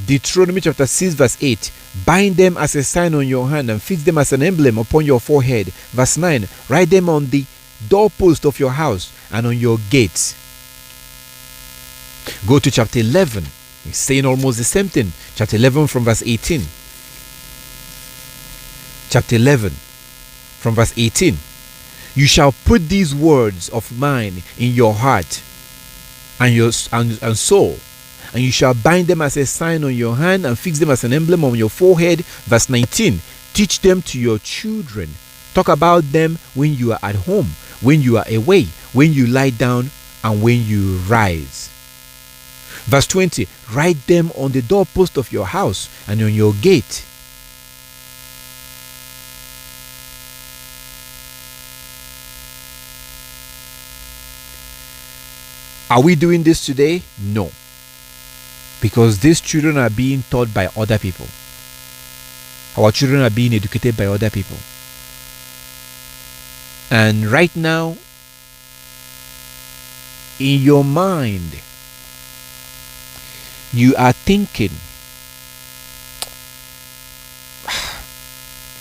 Deuteronomy chapter 6 verse 8. Bind them as a sign on your hand and fix them as an emblem upon your forehead. Verse 9. Write them on the doorpost of your house and on your gates. Go to chapter 11. He's saying almost the same thing. Chapter 11 from verse 18. Chapter 11 from verse 18. You shall put these words of mine in your heart and soul, and you shall bind them as a sign on your hand and fix them as an emblem on your forehead. Verse 19. Teach them to your children. Talk about them when you are at home, when you are away, when you lie down, and when you rise. Verse 20. Write them on the doorpost of your house and on your gate. Are we doing this today? No. Because these children are being taught by other people. Our children are being educated by other people. And right now, in your mind, you are thinking,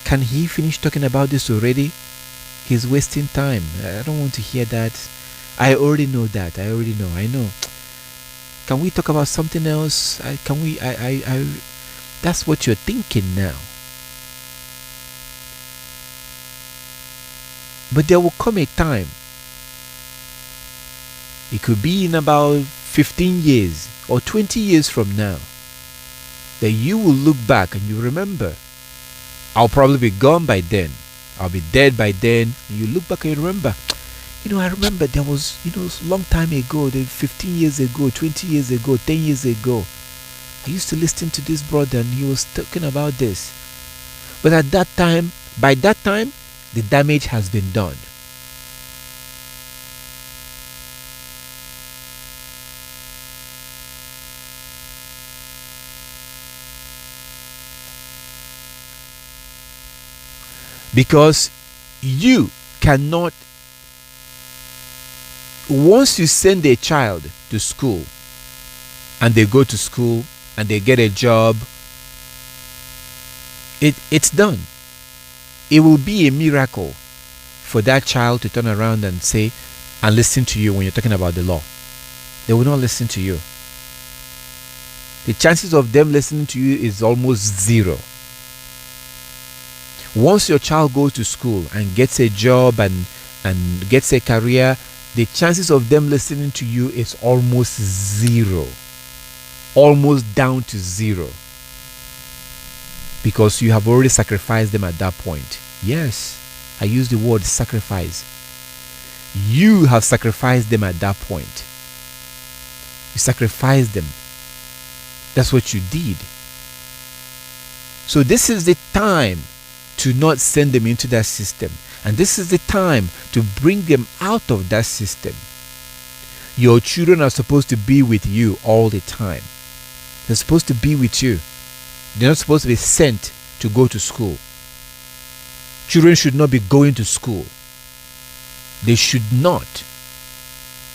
can he finish talking about this already? He's wasting time. I don't want to hear that. I already know that. I know. Can we talk about something else? That's what you're thinking now. But there will come a time, it could be in about 15 years or 20 years from now, that you will look back and you remember. I'll probably be gone by then. I'll be dead by then. And you look back and you remember, I remember there was, a long time ago, 15 years ago, 20 years ago, 10 years ago, I used to listen to this brother and he was talking about this. But at that time, by that time, the damage has been done. Because you cannot, once you send a child to school and they go to school and they get a job, it's done. It will be a miracle for that child to turn around and say and listen to you when you're talking about the law. They will not listen to you. The chances of them listening to you is almost zero. Once your child goes to school and gets a job and gets a career, the chances of them listening to you is almost zero. Almost down to zero. Because you have already sacrificed them at that point. Yes, I use the word sacrifice. You have sacrificed them at that point. You sacrificed them. That's what you did. So this is the time to not send them into that system. And this is the time to bring them out of that system. Your children are supposed to be with you all the time. They're supposed to be with you. They're not supposed to be sent to go to school. Children should not be going to school. They should not.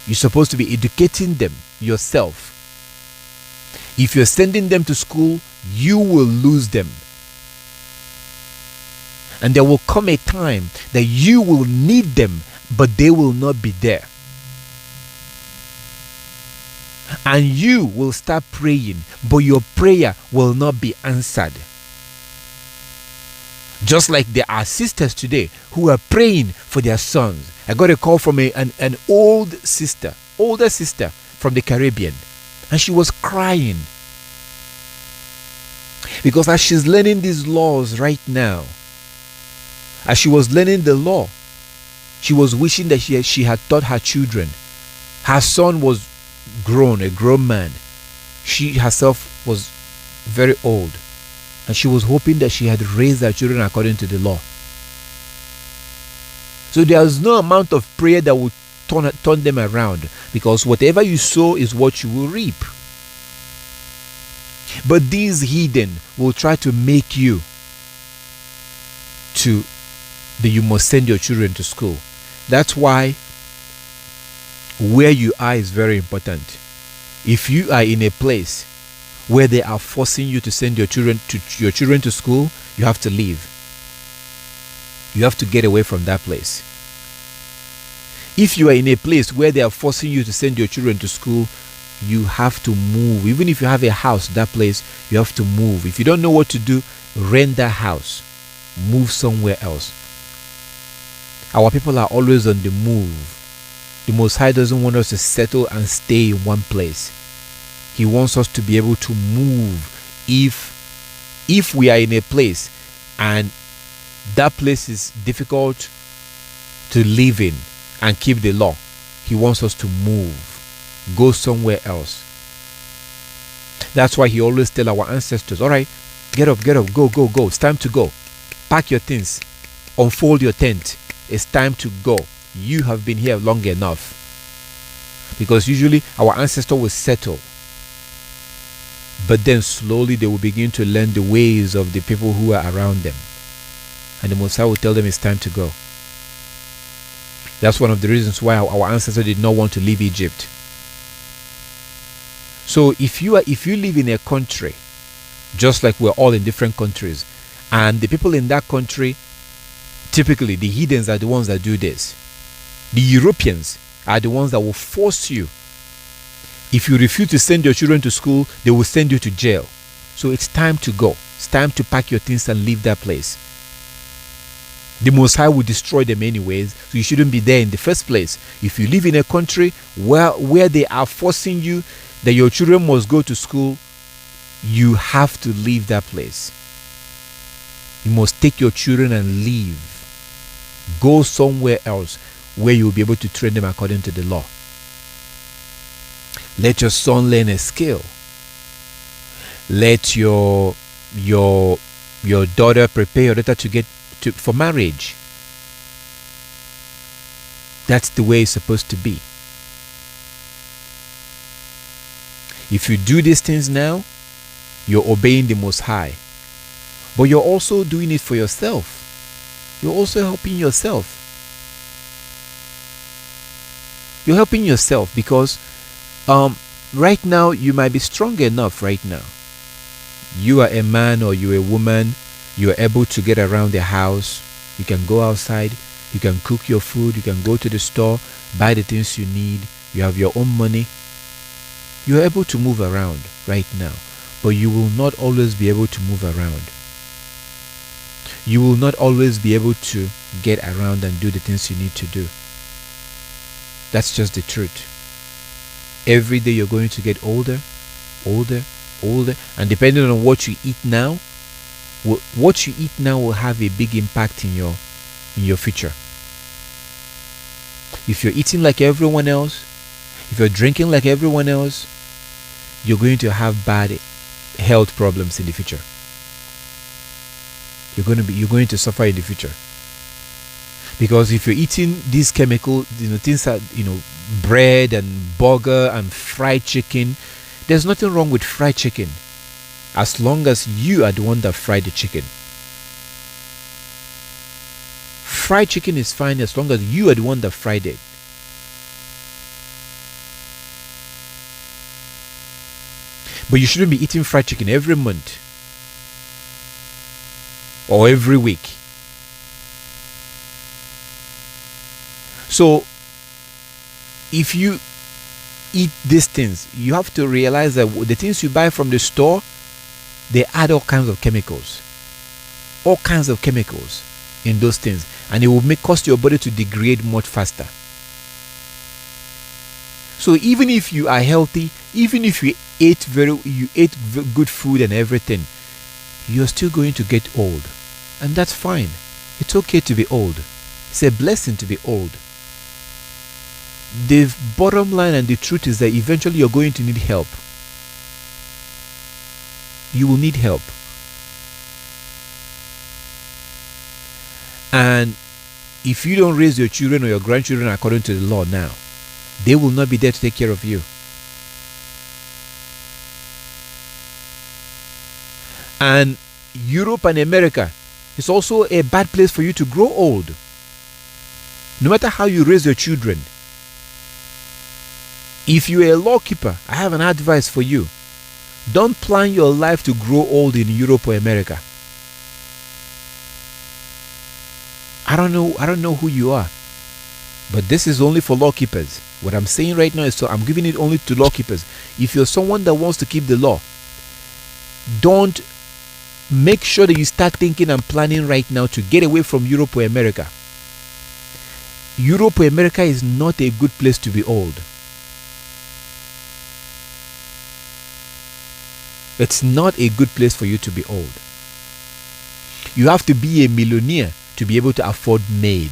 You're supposed to be educating them yourself. If you're sending them to school, you will lose them. And there will come a time that you will need them, but they will not be there. And you will start praying, but your prayer will not be answered. Just like there are sisters today who are praying for their sons. I got a call from an older sister from the Caribbean, and she was crying because as she's learning these laws right now, as she was learning the law, she was wishing that she had taught her children. Her son was a grown man. She herself was very old, and she was hoping that she had raised her children according to the law. So there's no amount of prayer that will turn them around, because whatever you sow is what you will reap. But these heathen will try to make you that you must send your children to school. That's why where you are is very important. If you are in a place where they are forcing you to send your children to school, you have to leave. You have to get away from that place. If you are in a place where they are forcing you to send your children to school, you have to move. Even if you have a house, that place, you have to move. If you don't know what to do, rent that house. Move somewhere else. Our people are always on the move. The Most High doesn't want us to settle and stay in one place. He wants us to be able to move. If we are in a place and that place is difficult to live in and keep the law, He wants us to move, go somewhere else. That's why He always tells our ancestors, all right, get up, go. It's time to go. Pack your things, unfold your tent. It's time to go. You have been here long enough. Because usually our ancestor will settle, but then slowly they will begin to learn the ways of the people who are around them, and the Most High will tell them it's time to go. That's one of the reasons why our ancestors did not want to leave Egypt. So if you live in a country, just like we're all in different countries, and the people in that country, typically the heathens are the ones that do this. The Europeans are the ones that will force you. If you refuse to send your children to school, they will send you to jail. So it's time to go. It's time to pack your things and leave that place. The Most High will destroy them anyways, so you shouldn't be there in the first place. If you live in a country where they are forcing you that your children must go to school, you have to leave that place. You must take your children and leave. Go somewhere else where you will be able to train them according to the law. Let your son learn a skill. Let your daughter prepare your daughter for marriage. That's the way it's supposed to be. If you do these things now, you're obeying the Most High. But you're also doing it for yourself. You're also helping yourself. You're helping yourself because right now you might be strong enough right now. You are a man or you're a woman. You are able to get around the house. You can go outside. You can cook your food. You can go to the store, buy the things you need. You have your own money. You are able to move around right now. But you will not always be able to move around. You will not always be able to get around and do the things you need to do. That's just the truth. Every day you're going to get older, and depending on what you eat now, what you eat now will have a big impact in your future. If you're eating like everyone else, if you're drinking like everyone else, you're going to have bad health problems in the future. you're going to suffer in the future. Because if you're eating these chemical, things that, bread and burger and fried chicken, there's nothing wrong with fried chicken, as long as you are the one that fried the chicken. Fried chicken is fine as long as you are the one that fried it. But you shouldn't be eating fried chicken every month or every week. So if you eat these things, you have to realize that the things you buy from the store, they add all kinds of chemicals. All kinds of chemicals in those things. And it will cause your body to degrade much faster. So even if you are healthy, even if you ate good food and everything, you're still going to get old. And that's fine. It's okay to be old. It's a blessing to be old. The bottom line and the truth is that eventually you're going to need help. You will need help. And if you don't raise your children or your grandchildren according to the law now, they will not be there to take care of you. And Europe and America is also a bad place for you to grow old. No matter how you raise your children. If you are a lawkeeper, I have an advice for you. Don't plan your life to grow old in Europe or America. I don't know who you are, but this is only for lawkeepers. What I'm saying right now is, so I'm giving it only to lawkeepers. If you're someone that wants to keep the law, don't make sure that you start thinking and planning right now to get away from Europe or America. Europe or America is not a good place to be old. It's not a good place for you to be old. You have to be a millionaire to be able to afford maid.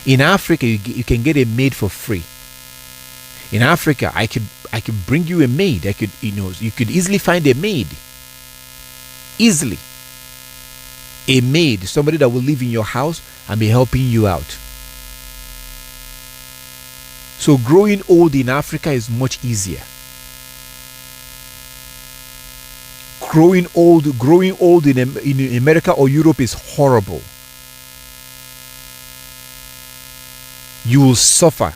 In Africa, you can get a maid for free. In Africa, I could bring you a maid. You could easily find a maid. Easily. A maid, somebody that will live in your house and be helping you out. So growing old in Africa is much easier. Growing old in America or Europe is horrible. You will suffer.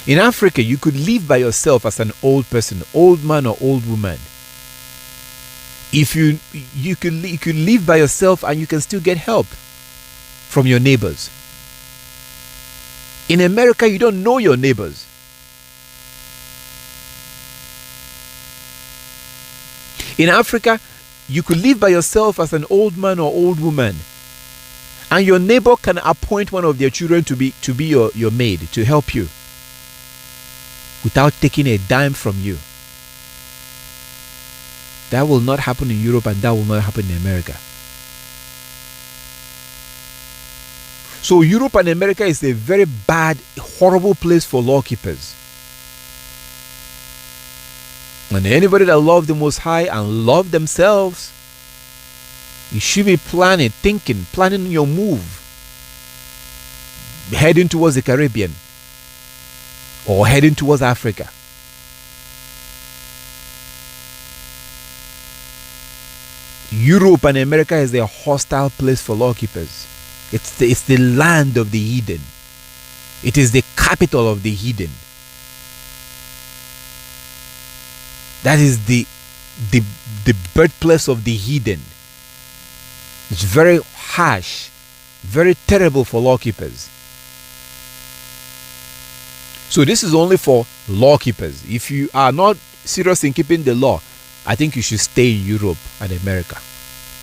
In Africa, you could live by yourself as an old person, old man or old woman. If you could live by yourself and you can still get help from your neighbors. In America, you don't know your neighbors. In Africa, you could live by yourself as an old man or old woman, and your neighbor can appoint one of their children to be your maid, to help you, without taking a dime from you. That will not happen in Europe, and that will not happen in America. So Europe and America is a very bad, horrible place for lawkeepers. And anybody that loves the Most High and love themselves, you should be planning your move, heading towards the Caribbean or heading towards Africa. Europe and America is a hostile place for lawkeepers. It's the land of the heathen. It is the capital of the heathen. That is the birthplace of the heathen. It's very harsh, very terrible for lawkeepers. So this is only for lawkeepers. If you are not serious in keeping the law, I think you should stay in Europe and America.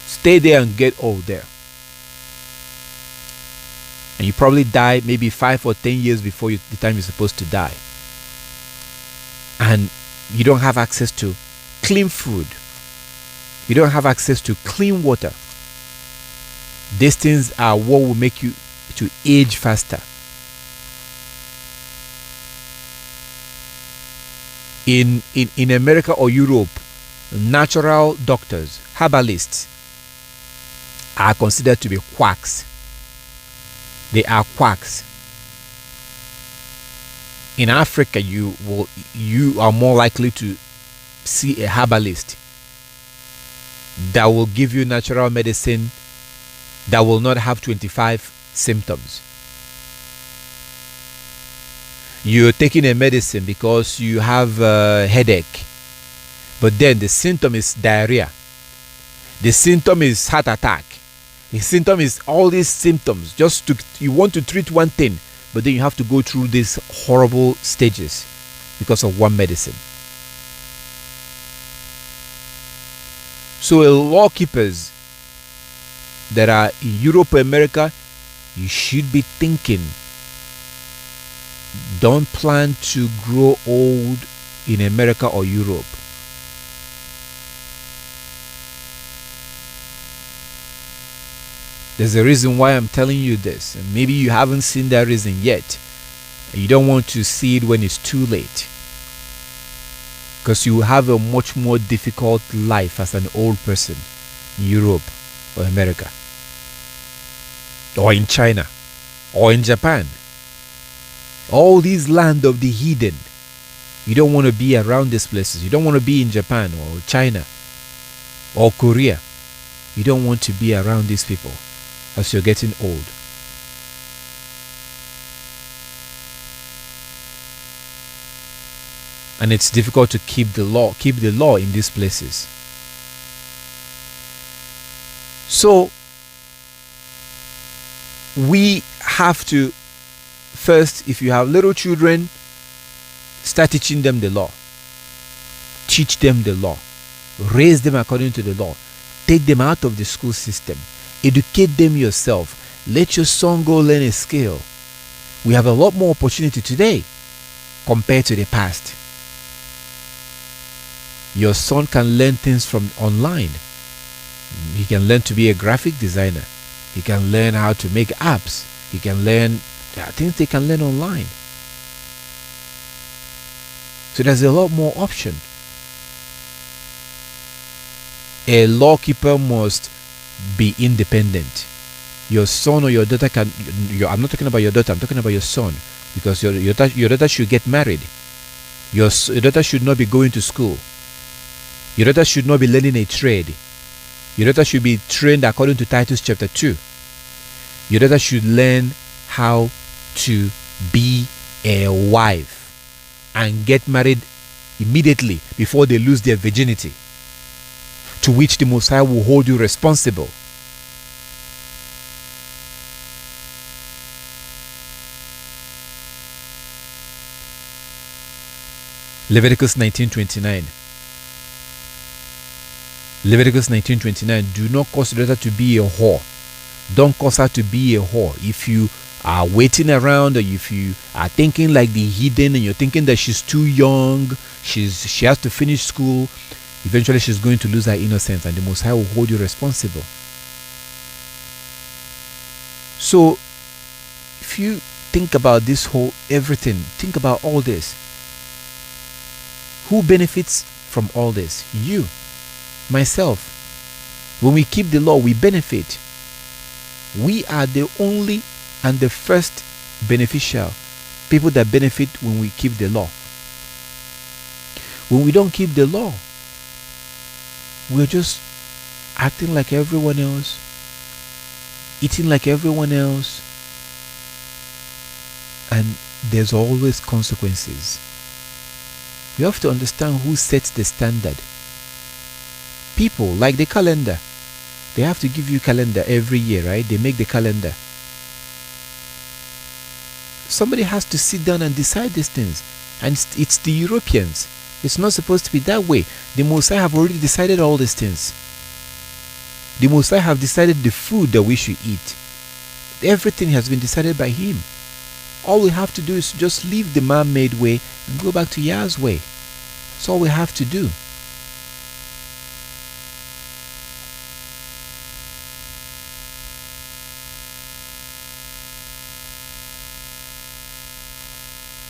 Stay there and get old there. And you probably die maybe 5 or 10 years before the time you're supposed to die. And you don't have access to clean food. You don't have access to clean water. These things are what will make you to age faster. in America or Europe, natural doctors, herbalists, are considered to be quacks. They are quacks. In Africa, you are more likely to see a herbalist that will give you natural medicine that will not have 25 symptoms. You're taking a medicine because you have a headache, but then the symptom is diarrhea. The symptom is heart attack. The symptom is all these symptoms. You want to treat one thing, but then you have to go through these horrible stages because of one medicine. So law-keepers that are in Europe or America, you should be thinking, don't plan to grow old in America or Europe. There's a reason why I'm telling you this, and maybe you haven't seen that reason yet. You don't want to see it when it's too late, because you will have a much more difficult life as an old person in Europe or America or in China or in Japan. All these land of the hidden. You don't want to be around these places. You don't want to be in Japan or China or Korea. You don't want to be around these people as you're getting old. And it's difficult to keep the law in these places. So we have to first, if you have little children, start teaching them the law. Teach them the law. Raise them according to the law. Take them out of the school system. Educate them yourself. Let your son go learn a skill. We have a lot more opportunity today compared to the past. Your son can learn things from online. He can learn to be a graphic designer. He can learn how to make apps. He can learn things they can learn online. So there's a lot more option. A lawkeeper must be independent. Your son or your daughter can. I'm not talking about your daughter. I'm talking about your son, because your daughter should get married. Your daughter should not be going to school. Your daughter should not be learning a trade. Your daughter should be trained according to Titus chapter 2. Your daughter should learn how to be a wife and get married immediately before they lose their virginity, to which the Most High will hold you responsible. Leviticus 19:29. Leviticus 19:29. Do not cause your daughter to be a whore. Don't cause her to be a whore. If you are waiting around, or if you are thinking like the heathen and you're thinking that she's too young, she has to finish school, eventually she's going to lose her innocence, and the Most High will hold you responsible. So if you think about this whole everything, think about all this. Who benefits from all this? You, myself. When we keep the law, we benefit. We are the only and the first beneficial people that benefit when we keep the law. When we don't keep the law, we're just acting like everyone else, eating like everyone else, and there's always consequences. You have to understand who sets the standard. People, like the calendar. They have to give you calendar every year, right? They make the calendar. Somebody has to sit down and decide these things. And it's the Europeans. It's not supposed to be that way. The Most High have already decided all these things. The Most High have decided the food that we should eat. Everything has been decided by Him. All we have to do is just leave the man-made way and go back to Yah's way. That's all we have to do.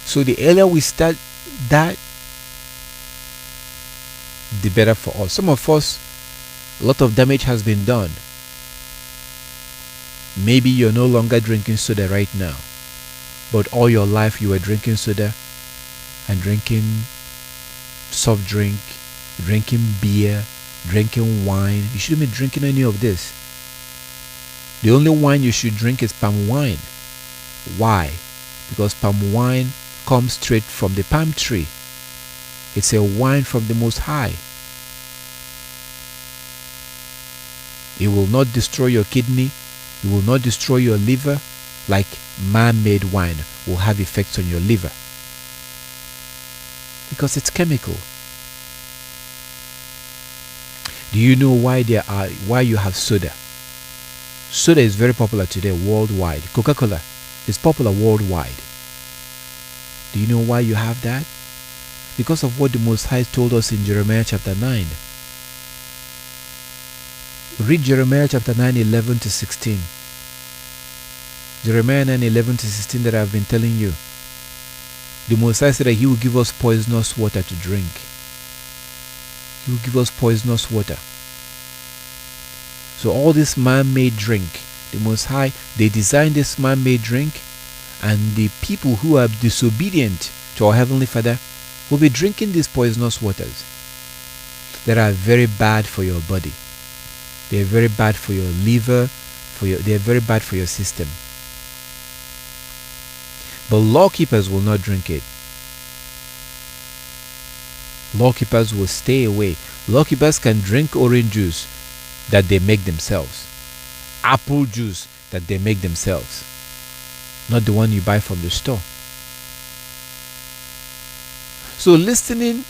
So the earlier we start that, the better for us. Some of us, a lot of damage has been done. Maybe you're no longer drinking soda right now, but all your life you were drinking soda and drinking soft drink, drinking beer, drinking wine. You shouldn't be drinking any of this. The only wine you should drink is palm wine. Why? Because palm wine comes straight from the palm tree. It's a wine from the Most High. It will not destroy your kidney. It will not destroy your liver like man-made wine will have effects on your liver. Because it's chemical. Do you know why you have soda? Soda is very popular today worldwide. Coca-Cola is popular worldwide. Do you know why you have that? Because of what the Most High told us in Jeremiah chapter 9. Read Jeremiah chapter 9, 11 to 16. Jeremiah 9, 11 to 16 that I've been telling you. The Most High said that He will give us poisonous water to drink. He will give us poisonous water. So all this man-made drink, the Most High, they designed this man-made drink, and the people who are disobedient to our Heavenly Father will be drinking these poisonous waters that are very bad for your body. They are very bad for your liver, they are very bad for your system. But law keepers will not drink it. Law keepers will stay away. Law keepers can drink orange juice that they make themselves, apple juice that they make themselves, not the one you buy from the store. So listening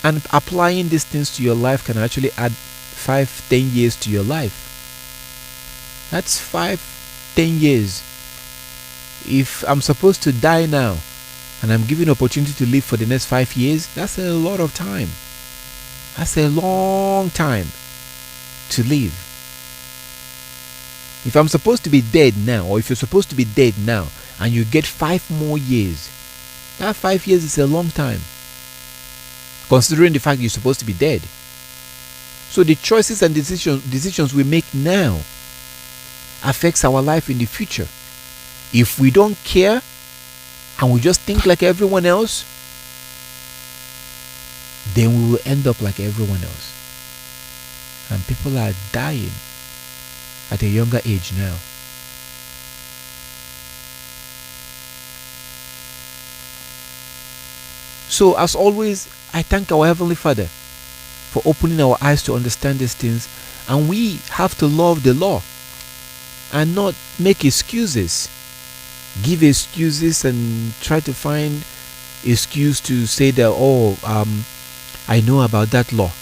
and applying these things to your life can actually add 5-10 years to your life. That's 5-10 years. If I'm supposed to die now and I'm given opportunity to live for the next 5 years, that's a lot of time. That's a long time to live. If I'm supposed to be dead now, or if you're supposed to be dead now and you get 5 more years, that 5 years is a long time, considering the fact you're supposed to be dead. So the choices and decisions we make now affects our life in the future. If we don't care and we just think like everyone else, then we will end up like everyone else. And people are dying at a younger age now. So as always, I thank our Heavenly Father for opening our eyes to understand these things. And we have to love the law and not make excuses. Give excuses and try to find excuse to say that, I know about that law,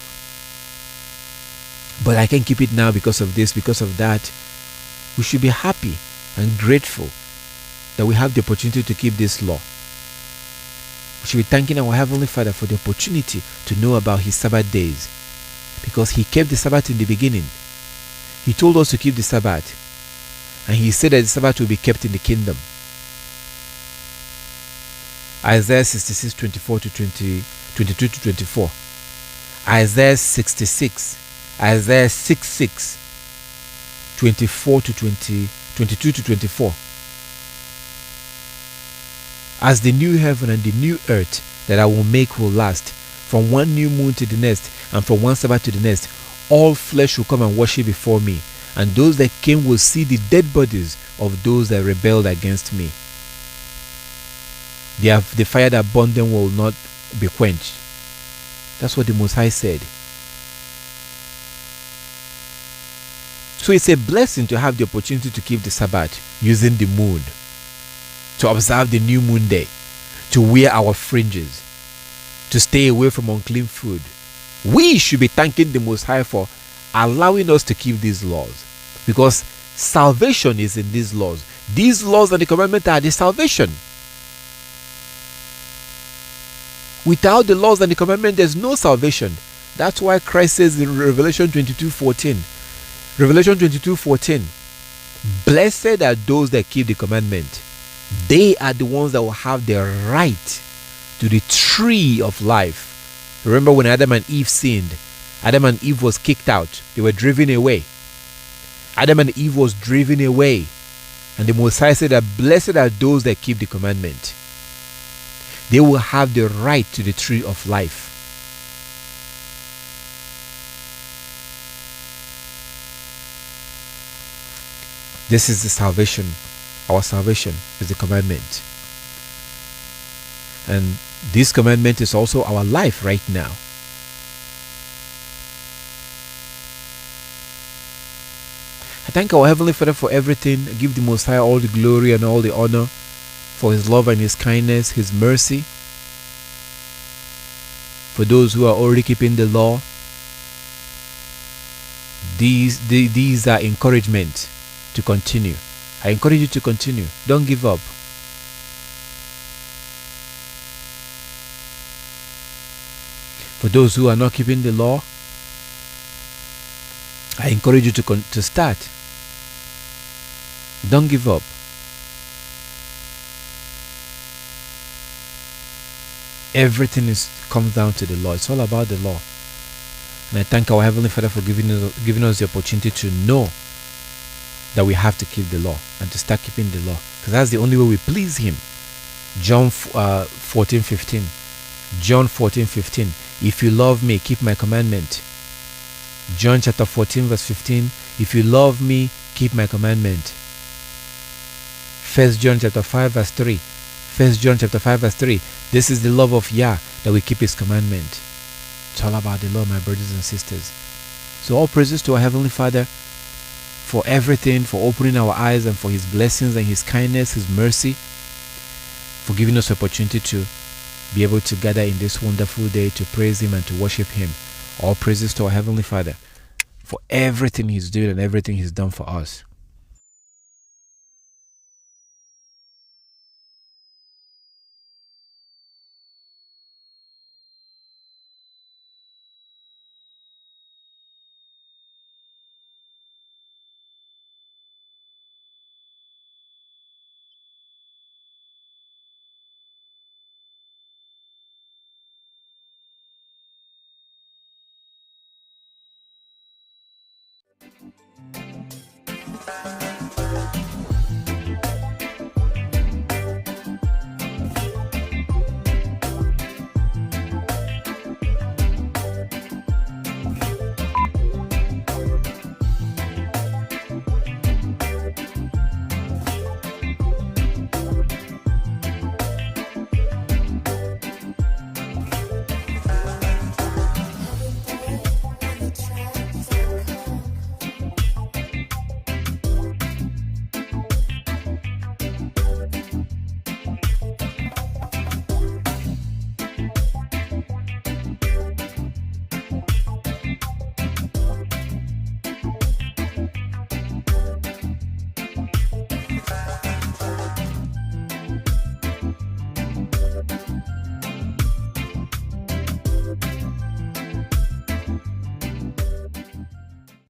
but I can't keep it now because of this, because of that. We should be happy and grateful that we have the opportunity to keep this law. We should be thanking our Heavenly Father for the opportunity to know about His Sabbath days, because He kept the Sabbath in the beginning. He told us to keep the Sabbath, and He said that the Sabbath will be kept in the kingdom. Isaiah 66, 24 to 20, 22 to 24. Isaiah 66, Isaiah 66, 24 to 20, 22 to 24. As the new heaven and the new earth that I will make will last, from one new moon to the next, and from one Sabbath to the next, all flesh will come and worship before me, and those that came will see the dead bodies of those that rebelled against me. The fire that burned them will not be quenched. That's what the Most High said. So it's a blessing to have the opportunity to keep the Sabbath using the moon, to observe the new moon day, to wear our fringes, to stay away from unclean food. We should be thanking the Most High for allowing us to keep these laws, because salvation is in these laws. These laws and the commandments are the salvation. Without the laws and the commandment, there's no salvation. That's why Christ says in Revelation 22:14, Revelation 22:14, blessed are those that keep the commandment. They are the ones that will have the right to the tree of life Remember when Adam and Eve sinned? Adam and Eve was kicked out. They were driven away. Adam and Eve was driven away. And the Messiah said that blessed are those that keep the commandment. They will have the right to the tree of life. This is the salvation. Our salvation is the commandment. And this commandment is also our life right now. I thank our Heavenly Father for everything. I give the Most High all the glory and all the honor for His love and His kindness, His mercy. For those who are already keeping the law, these are encouragement to continue. I encourage you to continue. Don't give up. For those who are not keeping the law, I encourage you to start. Don't give up. Everything comes down to the law. It's all about the law. And I thank our Heavenly Father for giving us the opportunity to know that we have to keep the law and to start keeping the law, because that's the only way we please Him. John 14:15. John 14:15. If you love me, keep my commandment. John chapter 14 verse 15. If you love me, keep my commandment. 1 John chapter 5 verse 3. 1 John chapter 5 verse 3. This is the love of Yah, that we keep His commandment. It's all about the law, my brothers and sisters. So all praises to our Heavenly Father for everything, for opening our eyes, and for His blessings and His kindness, His mercy, for giving us the opportunity to be able to gather in this wonderful day to praise Him and to worship Him. All praises to our Heavenly Father for everything He's doing and everything He's done for us.